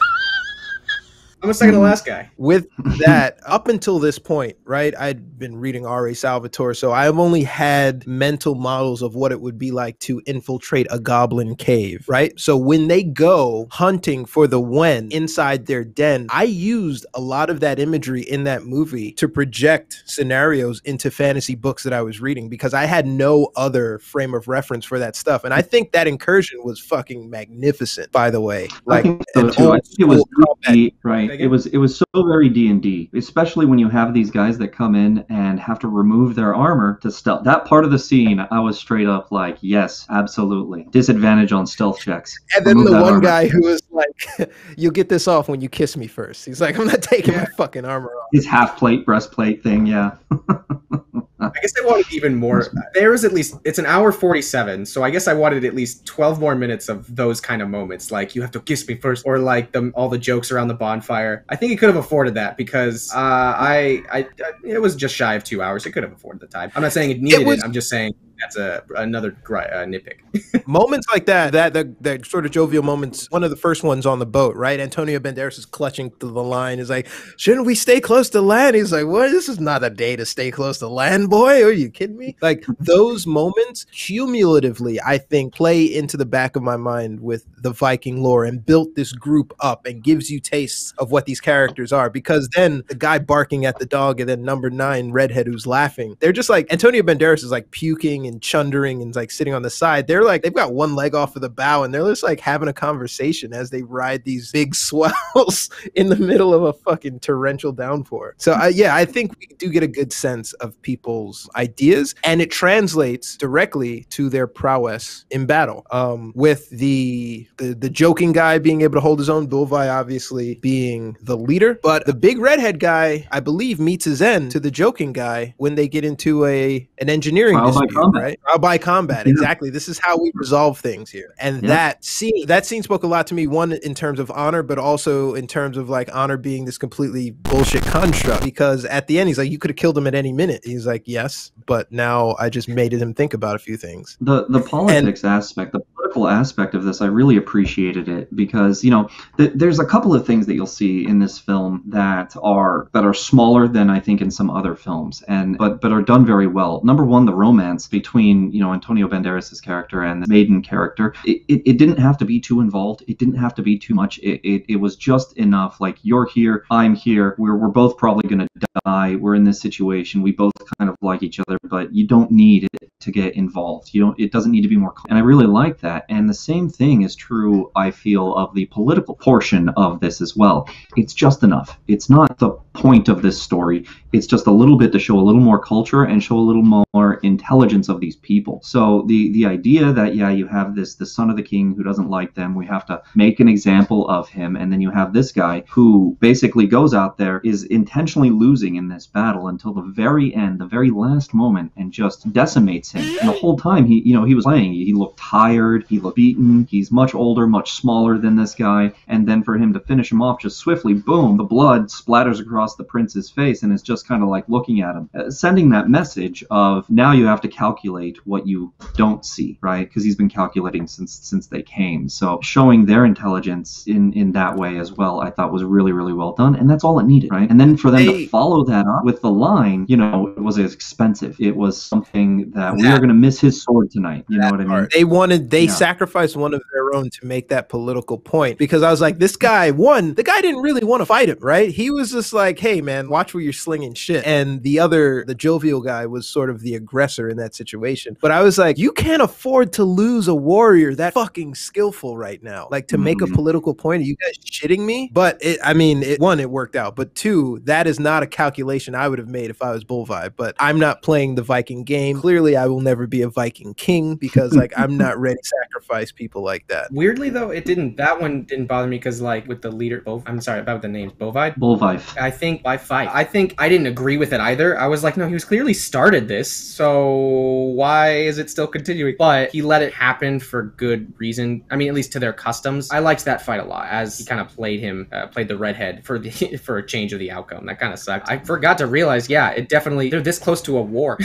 I'm a second to last guy. With that, up until this point, right, I'd been reading R.A. Salvatore, so I've only had mental models of what it would be like to infiltrate a goblin cave, right? So when they go hunting for the Wen inside their den, I used a lot of that imagery in that movie to project scenarios into fantasy books that I was reading, because I had no other frame of reference for that stuff. And I think that incursion was fucking magnificent, by the way. Like, I think so too. I think it was right. It was so very D&D, especially when you have these guys that come in and have to remove their armor to stealth. That part of the scene, I was straight up like, yes, absolutely. Disadvantage on stealth checks. And then the one guy who was like, you'll get this off when you kiss me first. He's like, I'm not taking my fucking armor off. His half plate, breastplate thing, yeah. I guess I wanted even more. There is at least, it's an hour 47, so I guess I wanted at least 12 more minutes of those kind of moments, like you have to kiss me first, or like all the jokes around the bonfire. I think it could have afforded that, because it was just shy of 2 hours. It could have afforded the time. I'm not saying it needed it. I'm just saying that's another nitpick. Moments like that sort of jovial moments. One of the first ones on the boat, right? Antonio Banderas is clutching to the line. He's like, shouldn't we stay close to land? He's like, what? This is not a day to stay close to land, boy. Are you kidding me? Like, those moments cumulatively, I think, play into the back of my mind with the Viking lore and built this group up and gives you tastes of what these characters are. Because then the guy barking at the dog and then number 9 redhead who's laughing, they're just like, Antonio Banderas is like puking and chundering and like sitting on the side. They're like, they've got one leg off of the bow and they're just like having a conversation as they ride these big swells in the middle of a fucking torrential downpour. So I think we do get a good sense of people's ideas, and it translates directly to their prowess in battle. With the joking guy being able to hold his own, Bolvai obviously being the leader, but the big redhead guy, I believe, meets his end to the joking guy when they get into an engineering dispute, right? Trial by combat, exactly. This is how we resolve things here. And that scene spoke a lot to me, one in terms of honor, but also in terms of like honor being this completely bullshit construct, because at the end he's like, you could have killed him at any minute. He's like, yes, but now I just made him think about a few things. The politics aspect, the political political aspect of this, I really appreciated it because, you know, there's a couple of things that you'll see in this film that are smaller than I think in some other films, and but are done very well. Number one, the romance between, you know, Antonio Banderas' character and the maiden character. It didn't have to be too involved. It didn't have to be too much. It was just enough. Like, you're here, I'm here. We're both probably gonna die. We're in this situation. We both kind of like each other, but you don't need it to get involved. It doesn't need to be more. And I really like that. And the same thing is true, I feel, of the political portion of this as well. It's just enough. It's not the point of this story. It's just a little bit to show a little more culture and show a little more intelligence of these people. So the idea that, yeah, you have the son of the king who doesn't like them, we have to make an example of him, and then you have this guy who basically goes out there, is intentionally losing in this battle until the very end, the very last moment, and just decimates him. And the whole time he was playing, he looked tired, he looked beaten, he's much older, much smaller than this guy, and then for him to finish him off just swiftly, boom, the blood splatters across the prince's face, and it's just kind of like looking at him, sending that message of, now you have to calculate what you don't see, right? Because he's been calculating since they came. So showing their intelligence in that way as well, I thought was really, really well done, and that's all it needed, right? And then for them to follow that up with the line, you know, it was expensive. It was something that we are going to miss his sword tonight. You know what I mean? They sacrificed one of their own to make that political point, because I was like, this guy, the guy didn't really want to fight him, right? He was just like, hey man, watch where you're slinging shit. And the jovial guy was sort of the aggressor in that situation. But I was like, you can't afford to lose a warrior that fucking skillful right now. Like, to make a political point, are you guys shitting me? But it worked out. But two, that is not a calculation I would have made if I was Bolvi. But I'm not playing the Viking game. Clearly, I will never be a Viking king, because like, I'm not ready to sacrifice people like that. Weirdly though, that one didn't bother me, because like with the leader, I'm sorry about the names, Bolvi. I think by fight. I think I didn't agree with it either. I was like, no, he was clearly started this, so why is it still continuing? But he let it happen for good reason. I mean, at least to their customs. I liked that fight a lot, as he kind of played the redhead for a change of the outcome. That kind of sucked. I forgot to realize, they're this close to a war.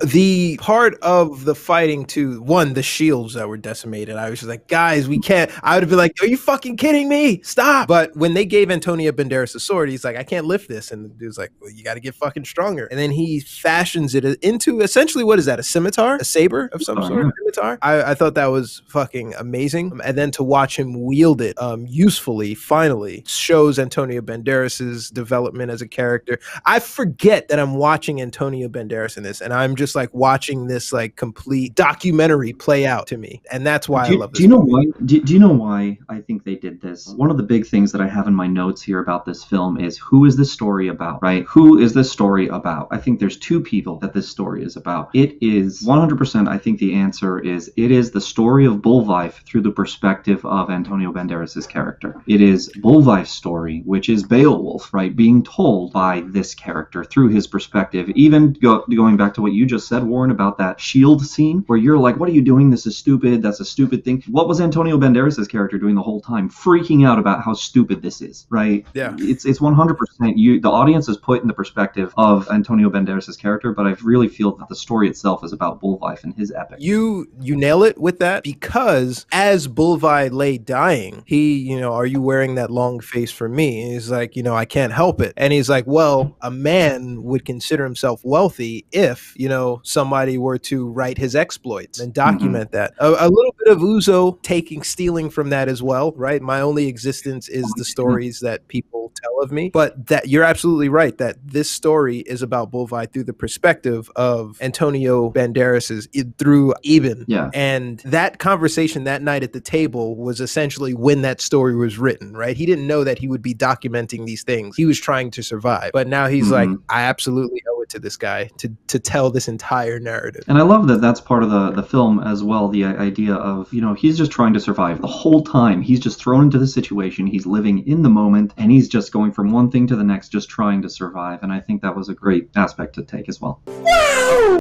The part of the fighting too, the shields that were decimated, I was just like, guys, we can't. I would have been like, are you fucking kidding me? Stop. But when they gave Antonio Banderas a sword, he's like, I can't lift this. And the dude's like, well, you got to get fucking stronger. And then he fashions it into essentially, what is that? A scimitar? A saber of some sort? Scimitar? I thought that was fucking amazing. And then to watch him wield it usefully, finally, shows Antonio Banderas's development as a character. I forget that I'm watching Antonio Banderas in this, and I'm just like watching this like complete documentary play out to me. And that's why I love this. Do you know why? Do you know why I think they did this? One of the big things that I have in my notes here about this film is, who is this story about, right? Who is this story about? I think there's two people that this story is about. It is 100%, I think the answer is, it is the story of Bolvi through the perspective of Antonio Banderas' character. It is Bolvi's story, which is Beowulf, right, being told by this character through his perspective. Even going back to what you just said, Warren, about that shield scene, where you're like, what are you doing? This is stupid. That's a stupid thing. What was Antonio Banderas' character doing the whole time? Freaking out about how stupid this is, right? Yeah. It's 100%. The audience is put in the perspective of Antonio Banderas' character, but I really feel that the story itself is about Bolvi and his epic. You nail it with that, because as Bolvi lay dying, he, are you wearing that long face for me? And he's like, I can't help it. And he's like, well, a man would consider himself wealthy if, somebody were to write his exploits and document that. A little bit of Uzo stealing from that as well, right? My only existence is the stories that people tell of me. But that you're absolutely right that this story is about Bolvi through the perspective of Antonio Banderas's through Eben. Yeah. And that conversation that night at the table was essentially when that story was written, right? He didn't know that he would be documenting these things. He was trying to survive. But now he's like, I absolutely owe it to this guy to tell this entire narrative. And I love that that's part of the film as well, the idea of, he's just trying to survive the whole time. He's just thrown into the situation. He's living in the moment, and he's just just going from one thing to the next, just trying to survive. And I think that was a great aspect to take as well.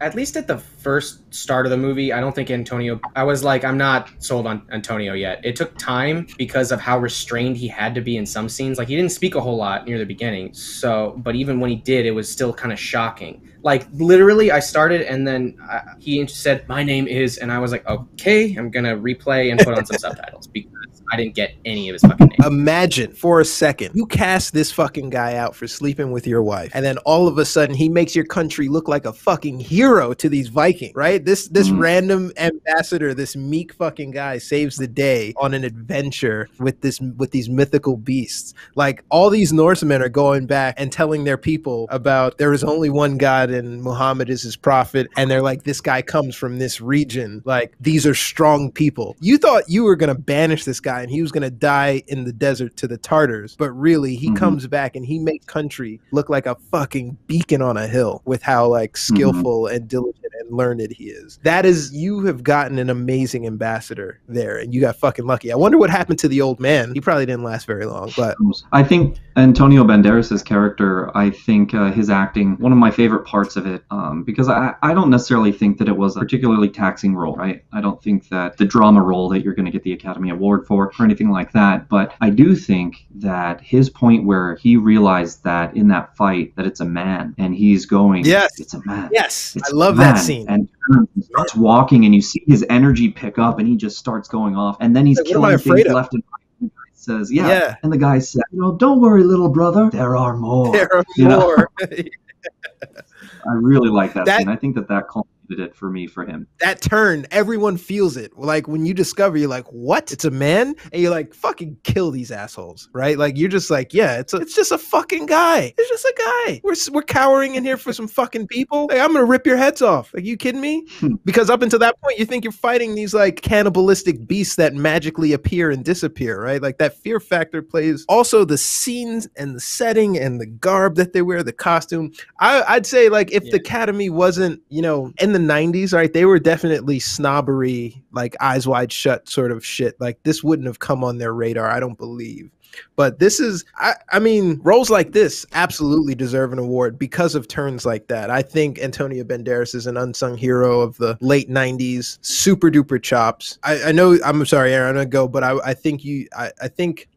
At least at the first start of the movie, I don't think Antonio, I was like, I'm not sold on Antonio yet. It took time because of how restrained he had to be in some scenes. Like, he didn't speak a whole lot near the beginning. So, but even when he did, it was still kind of shocking. Like, literally, I started and then he said, "My name is," and I was like, okay, I'm going to replay and put on some subtitles because I didn't get any of his fucking name. Imagine for a second, you cast this fucking guy out for sleeping with your wife, and then all of a sudden he makes your country look like a fucking hero to these Vikings, right? This random ambassador, this meek fucking guy saves the day on an adventure with these mythical beasts. Like, all these Norsemen are going back and telling their people about there is only one God and Muhammad is his prophet, and they're like, this guy comes from this region. Like, these are strong people. You thought you were gonna banish this guy and he was gonna die in the desert to the Tartars, but really he comes back and he makes country look like a fucking beacon on a hill with how like skillful and diligent and learned he is. That is, you have gotten an amazing ambassador there, and you got fucking lucky. I wonder what happened to the old man. He probably didn't last very long, but I think Antonio Banderas' character, I think his acting, one of my favorite parts of it, because I don't necessarily think that it was a particularly taxing role, right? I don't think that the drama role that you're going to get the Academy Award for or anything like that, but I do think that his point where he realized that in that fight that it's a man and he's going, yes, it's a man. Yes, It's I love a man. that scene. And he starts walking and you see his energy pick up and he just starts going off, and then he's Like, what am I killing afraid things of? left and right. Says, yeah. And the guy said, don't worry, little brother. There are more. There are You know? more. I really like that scene. That- I think that culminated it for me, for him. That turn, everyone feels it. Like, when you discover, you're like, what? It's a man? And you're like, fucking kill these assholes, right? Like, you're just like, yeah, it's just a fucking guy. It's just a guy. We're cowering in here for some fucking people. Like, I'm gonna rip your heads off. Like, you kidding me? Because up until that point, you think you're fighting these like cannibalistic beasts that magically appear and disappear, right? Like, that fear factor plays. Also, the scenes and the setting and the garb that they wear, the costume. I'd say, like, if the Academy wasn't, in the 90s, right, they were definitely snobbery, like eyes wide shut sort of shit. Like, this wouldn't have come on their radar, I don't believe. But this is, I mean, roles like this absolutely deserve an award because of turns like that. I think Antonio Banderas is an unsung hero of the late 90s, super duper chops. I know, I'm sorry, Aaron, I'm gonna go, but I think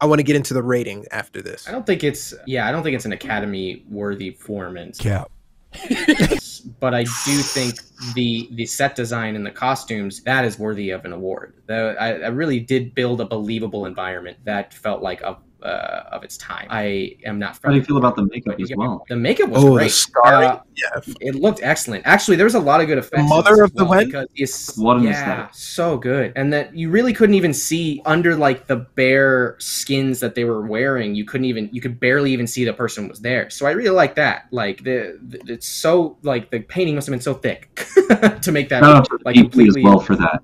I want to get into the rating after this. I don't think it's an Academy worthy performance. Cap. But I do think the set design and the costumes, that is worthy of an award. I really did build a believable environment that felt like of its time. I am not. How do you feel about the makeup as well? The makeup was Oh, great. the scarring? Yeah, it looked excellent. Actually, there was a lot of good effects. The mother of the Wen? What an aesthetic. So good. And that you really couldn't even see under like the bare skins that they were wearing. You could barely even see the person was there. So I really like that. Like it's so, like, the painting must have been so thick to make that like completely as well for that,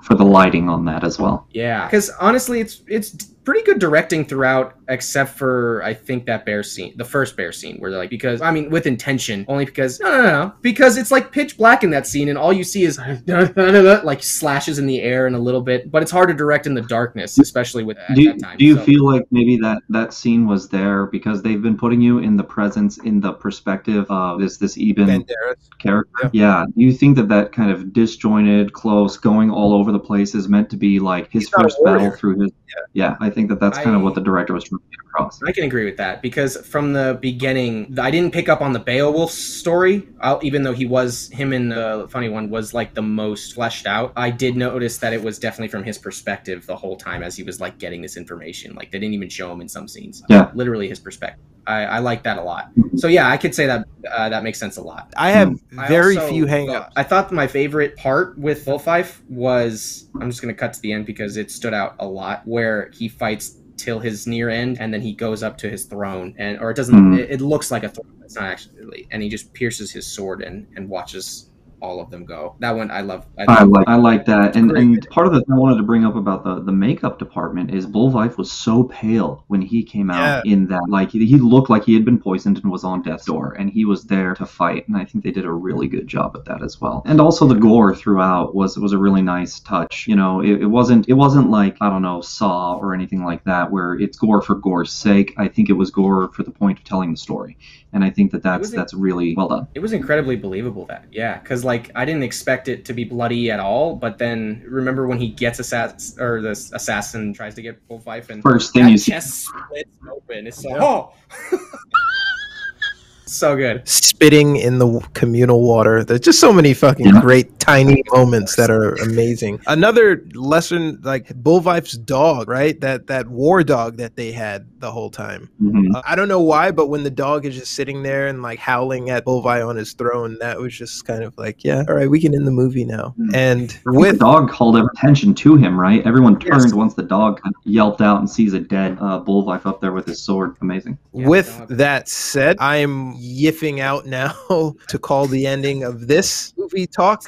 for the lighting on that as well. Yeah, because honestly, it's pretty good directing throughout, except for I think that bear scene, the first bear scene, where they're like, because I mean with intention, only because no, because it's like pitch black in that scene, and all you see is like slashes in the air and a little bit, but it's hard to direct in the darkness, especially with that time. Do you feel like maybe that scene was there because they've been putting you in the presence, in the perspective of this Eben Banderas character? Yeah. Do you think that kind of disjointed, close, going all over the place is meant to be like his first battle through his? Yeah, I think that's kind of what the director was trying to get across. I can agree with that, because from the beginning, I didn't pick up on the Beowulf story, even though him and the funny one was like the most fleshed out. I did notice that it was definitely from his perspective the whole time as he was like getting this information. Like, they didn't even show him in some scenes. Yeah. Literally his perspective. I like that a lot. So yeah, I could say that that makes sense a lot. I have very few hangups. I thought my favorite part with Bullfife was, I'm just going to cut to the end because it stood out a lot, where he fights till his near end and then he goes up to his throne, or it doesn't, it looks like a throne, it's not actually, and he just pierces his sword and watches all of them go. That one I love. I like that, and Great. part of the thing I wanted to bring up about the makeup department is Bullwife was so pale when he came out in that, like he looked like he had been poisoned and was on death's door, and he was there to fight, and I think they did a really good job at that as well. And also the gore throughout was a really nice touch. You know, it wasn't like, I don't know, Saw or anything like that where it's gore for gore's sake. I think it was gore for the point of telling the story, and I think that's really well done. It was incredibly believable because like I didn't expect it to be bloody at all, but then remember when he gets the assassin tries to get Bullwife, and first thing you see, chest splits open. It's so so good. Spitting in the communal water. There's just so many fucking great tiny moments that are amazing. Another lesson, like Bullwife's dog, right? That war dog that they had the whole time. I don't know why, but when the dog is just sitting there and like howling at Bullwife on his throne, that was just kind of like, yeah, all right, we can end the movie now. And with the dog called attention to him, right? Everyone turned once the dog kind of yelped out and sees a dead Bullwife up there with his sword. Amazing. With that said, I'm yiffing out now to call the ending of this movie talk,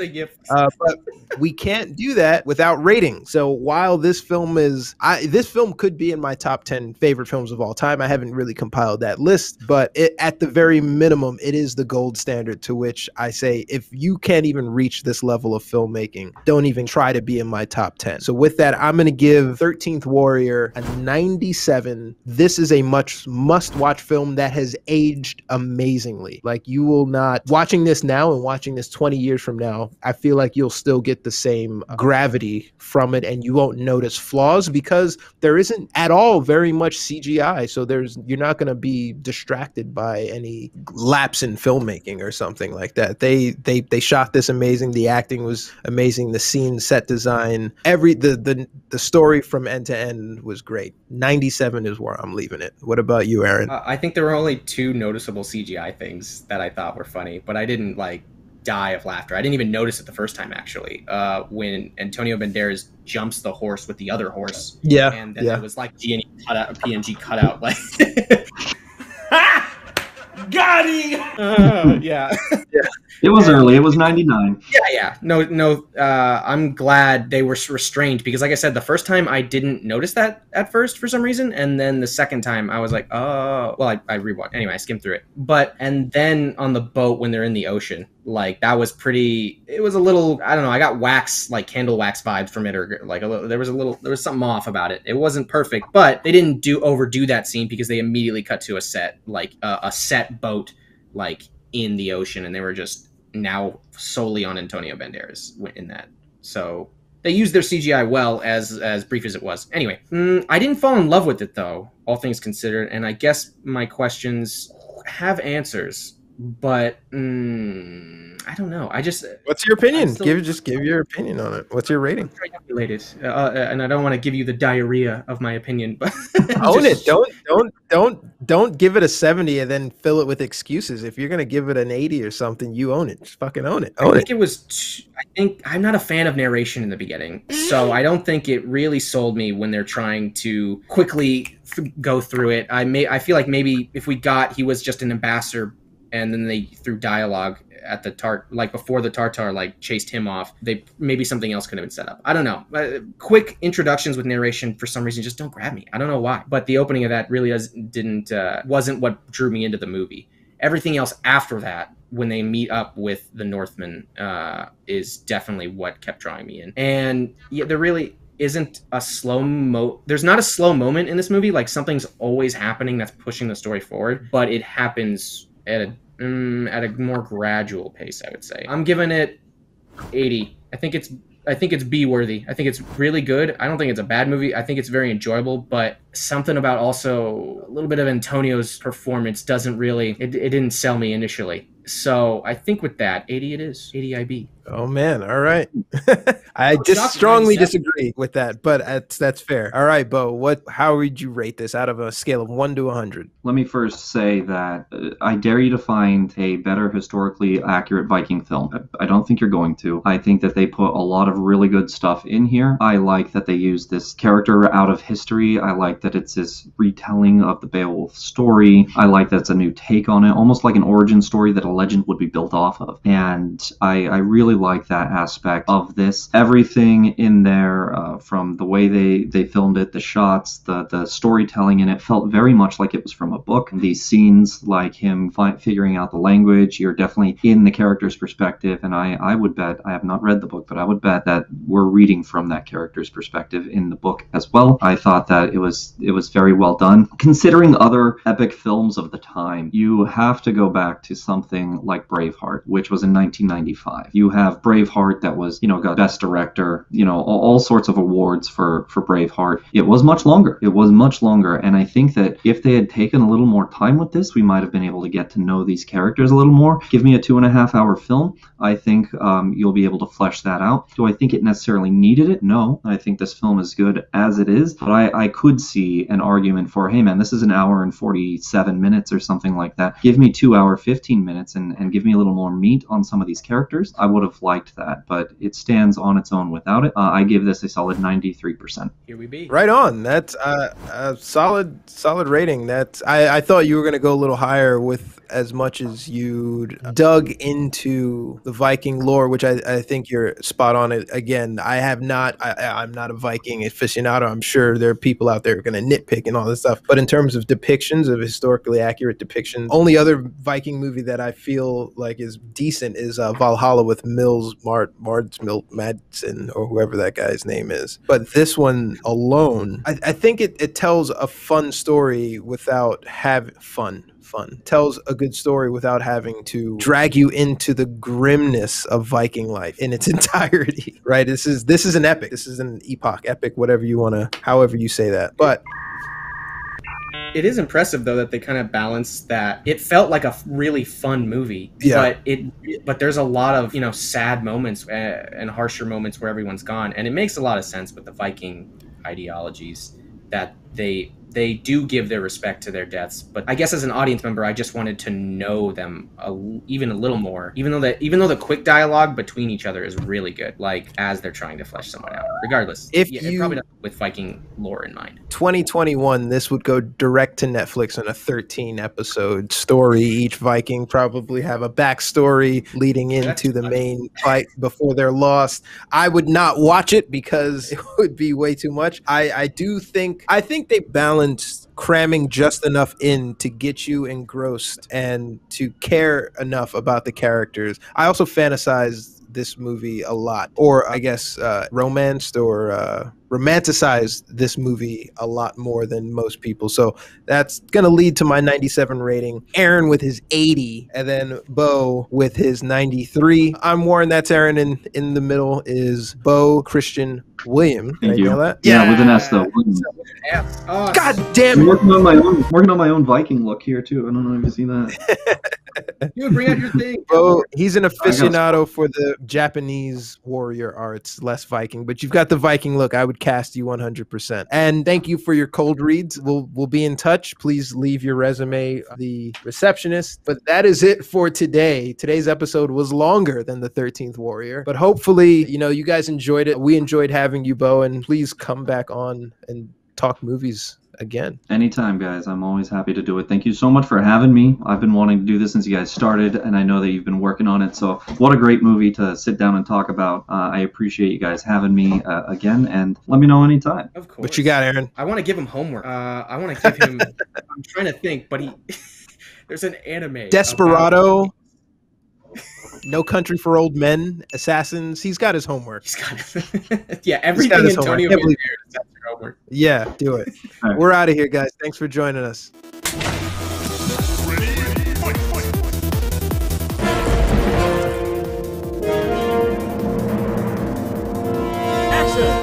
but we can't do that without rating. So while this film this film could be in my top 10 favorite films of all time. I haven't really compiled that list, but at the very minimum, it is the gold standard to which I say, if you can't even reach this level of filmmaking, don't even try to be in my top 10. So with that, I'm going to give 13th Warrior a 97. This is a must-watch film that has aged amazingly. Like, you will not, watching this now and watching this 20 years from now, I feel like you'll still get the same gravity from it, and you won't notice flaws because there isn't at all very much CGI. So you're not going to be distracted by any lapse in filmmaking or something like that. They shot this amazing. The acting was amazing. The scene, set design, the story from end to end was great. 97 is where I'm leaving it. What about you, Aaron? I think there were only two noticeable CGI things that I thought were funny, but I didn't like die of laughter. I didn't even notice it the first time, actually. When Antonio Banderas jumps the horse with the other horse. Yeah. And then it was like PNG cutout. Like, got him! Yeah. It was early. It was 99. Yeah. No. I'm glad they were restrained because, like I said, the first time I didn't notice that at first for some reason, and then the second time I was like, oh, well, I rewatched. Anyway, I skimmed through it. And then on the boat when they're in the ocean, like that was pretty. It was a little. I don't know. I got candle wax vibes from it, or like there was something off about it. It wasn't perfect, but they didn't overdo that scene because they immediately cut to a set, like a set boat, like in the ocean, and they were just now solely on Antonio Banderas in that. So they used their CGI well, as brief as it was. Anyway, I didn't fall in love with it though, all things considered, and I guess my questions have answers, but I don't know. What's your opinion? Give your opinion on it. What's your rating? Calculated, and I don't want to give you the diarrhea of my opinion, but own it. Don't give it a 70 and then fill it with excuses. If you're gonna give it an 80 or something, you own it. Just fucking own it. I think I'm not a fan of narration in the beginning, so I don't think it really sold me when they're trying to quickly go through it. I feel like maybe if he was just an ambassador, and then they threw dialogue at the before the Tartar like chased him off, maybe something else could have been set up. I don't know. Quick introductions with narration for some reason just don't grab me. I don't know why, but the opening of that really wasn't what drew me into the movie. Everything else after that, when they meet up with the Northmen, is definitely what kept drawing me in. And yeah, there really isn't a there's not a slow moment in this movie. Like, something's always happening that's pushing the story forward, but it happens at a more gradual pace, I would say. I'm giving it 80. I think it's B-worthy. I think it's really good. I don't think it's a bad movie. I think it's very enjoyable, but something about also a little bit of Antonio's performance doesn't really, it didn't sell me initially. So I think with that, 80 it is. 80 IB. Oh man, all right. I just strongly disagree with that, but that's fair. All right, Bo, how would you rate this out of a scale of 1 to 100? Let me first say that I dare you to find a better historically accurate Viking film. I don't think you're going to. I think that they put a lot of really good stuff in here. I like that they use this character out of history. I like that it's this retelling of the Beowulf story. I like that it's a new take on it, almost like an origin story that a a legend would be built off of. And I really like that aspect of this. Everything in there, from the way they filmed it, the shots, the storytelling in it felt very much like it was from a book. These scenes, like him figuring out the language, you're definitely in the character's perspective. And I would bet, I have not read the book, but I would bet that we're reading from that character's perspective in the book as well. I thought that it was very well done. Considering other epic films of the time, you have to go back to something like Braveheart, which was in 1995. You have Braveheart that was, got Best Director, all sorts of awards for Braveheart. It was much longer. And I think that if they had taken a little more time with this, we might have been able to get to know these characters a little more. Give me a 2.5-hour film. I think you'll be able to flesh that out. Do I think it necessarily needed it? No. I think this film is good as it is, but I could see an argument for, hey man, this is an hour and 47 minutes or something like that. Give me 2 hour 15 minutes and give me a little more meat on some of these characters. I would have liked that, but it stands on its own without it. I give this a solid 93%. Here we be. Right on. That's a solid rating. I thought you were going to go a little higher with as much as you dug into the Viking lore, which I think you're spot on it. Again, I'm not a Viking aficionado. I'm sure there are people out there who are going to nitpick and all this stuff. But in terms of depictions, of historically accurate depictions, only other Viking movie that I feel like is decent is Valhalla with Mads Madsen, or whoever that guy's name is. But this one alone, I think it tells a fun story without having fun. Tells a good story without having to drag you into the grimness of Viking life in its entirety, right? This is an epic. This is an epic, whatever you want to, however you say that. But it is impressive though that they kind of balanced that. It felt like a really fun movie, yeah. But there's a lot of sad moments and harsher moments where everyone's gone, and it makes a lot of sense with the Viking ideologies that they do give their respect to their deaths. But I guess as an audience member, I just wanted to know them even a little more, even though the quick dialogue between each other is really good, like as they're trying to flesh someone out. Regardless, it probably doesn't with Viking lore in mind. 2021, this would go direct to Netflix in a 13-episode story. Each Viking probably have a backstory leading into the main fight before they're lost. I would not watch it because it would be way too much. I think they balance cramming just enough in to get you engrossed and to care enough about the characters. I also fantasize this movie a lot, or I guess romanticized this movie a lot more than most people. So that's going to lead to my 97 rating. Aaron with his 80, and then Bo with his 93. I'm Warren, that's Aaron, and in the middle is Bo Christian William. Thank you. Know that? Yeah, with an S though. Oh, God damn I'm it. working on my own Viking look here too. I don't know if you've seen that. You bring out your thing. Bo, he's an aficionado for the Japanese warrior arts, less Viking, but you've got the Viking look. I would cast you 100%. And thank you for your cold reads. We'll be in touch. Please leave your resume, the receptionist. But that is it for today. Today's episode was longer than the 13th Warrior, but hopefully, you guys enjoyed it. We enjoyed having you, Bo, and please come back on and talk movies again. Anytime, guys. I'm always happy to do it. Thank you so much for having me. I've been wanting to do this since you guys started, and I know that you've been working on it. So what a great movie to sit down and talk about. I appreciate you guys having me again, and let me know anytime. Of course. What you got, Aaron? I want to give him homework. I want to give him... I'm trying to think, but there's an anime. Desperado. No Country for Old Men, Assassins. He's got his homework. He's got yeah, everything Antonio is homework. Yeah, do it. Right. We're out of here, guys. Thanks for joining us.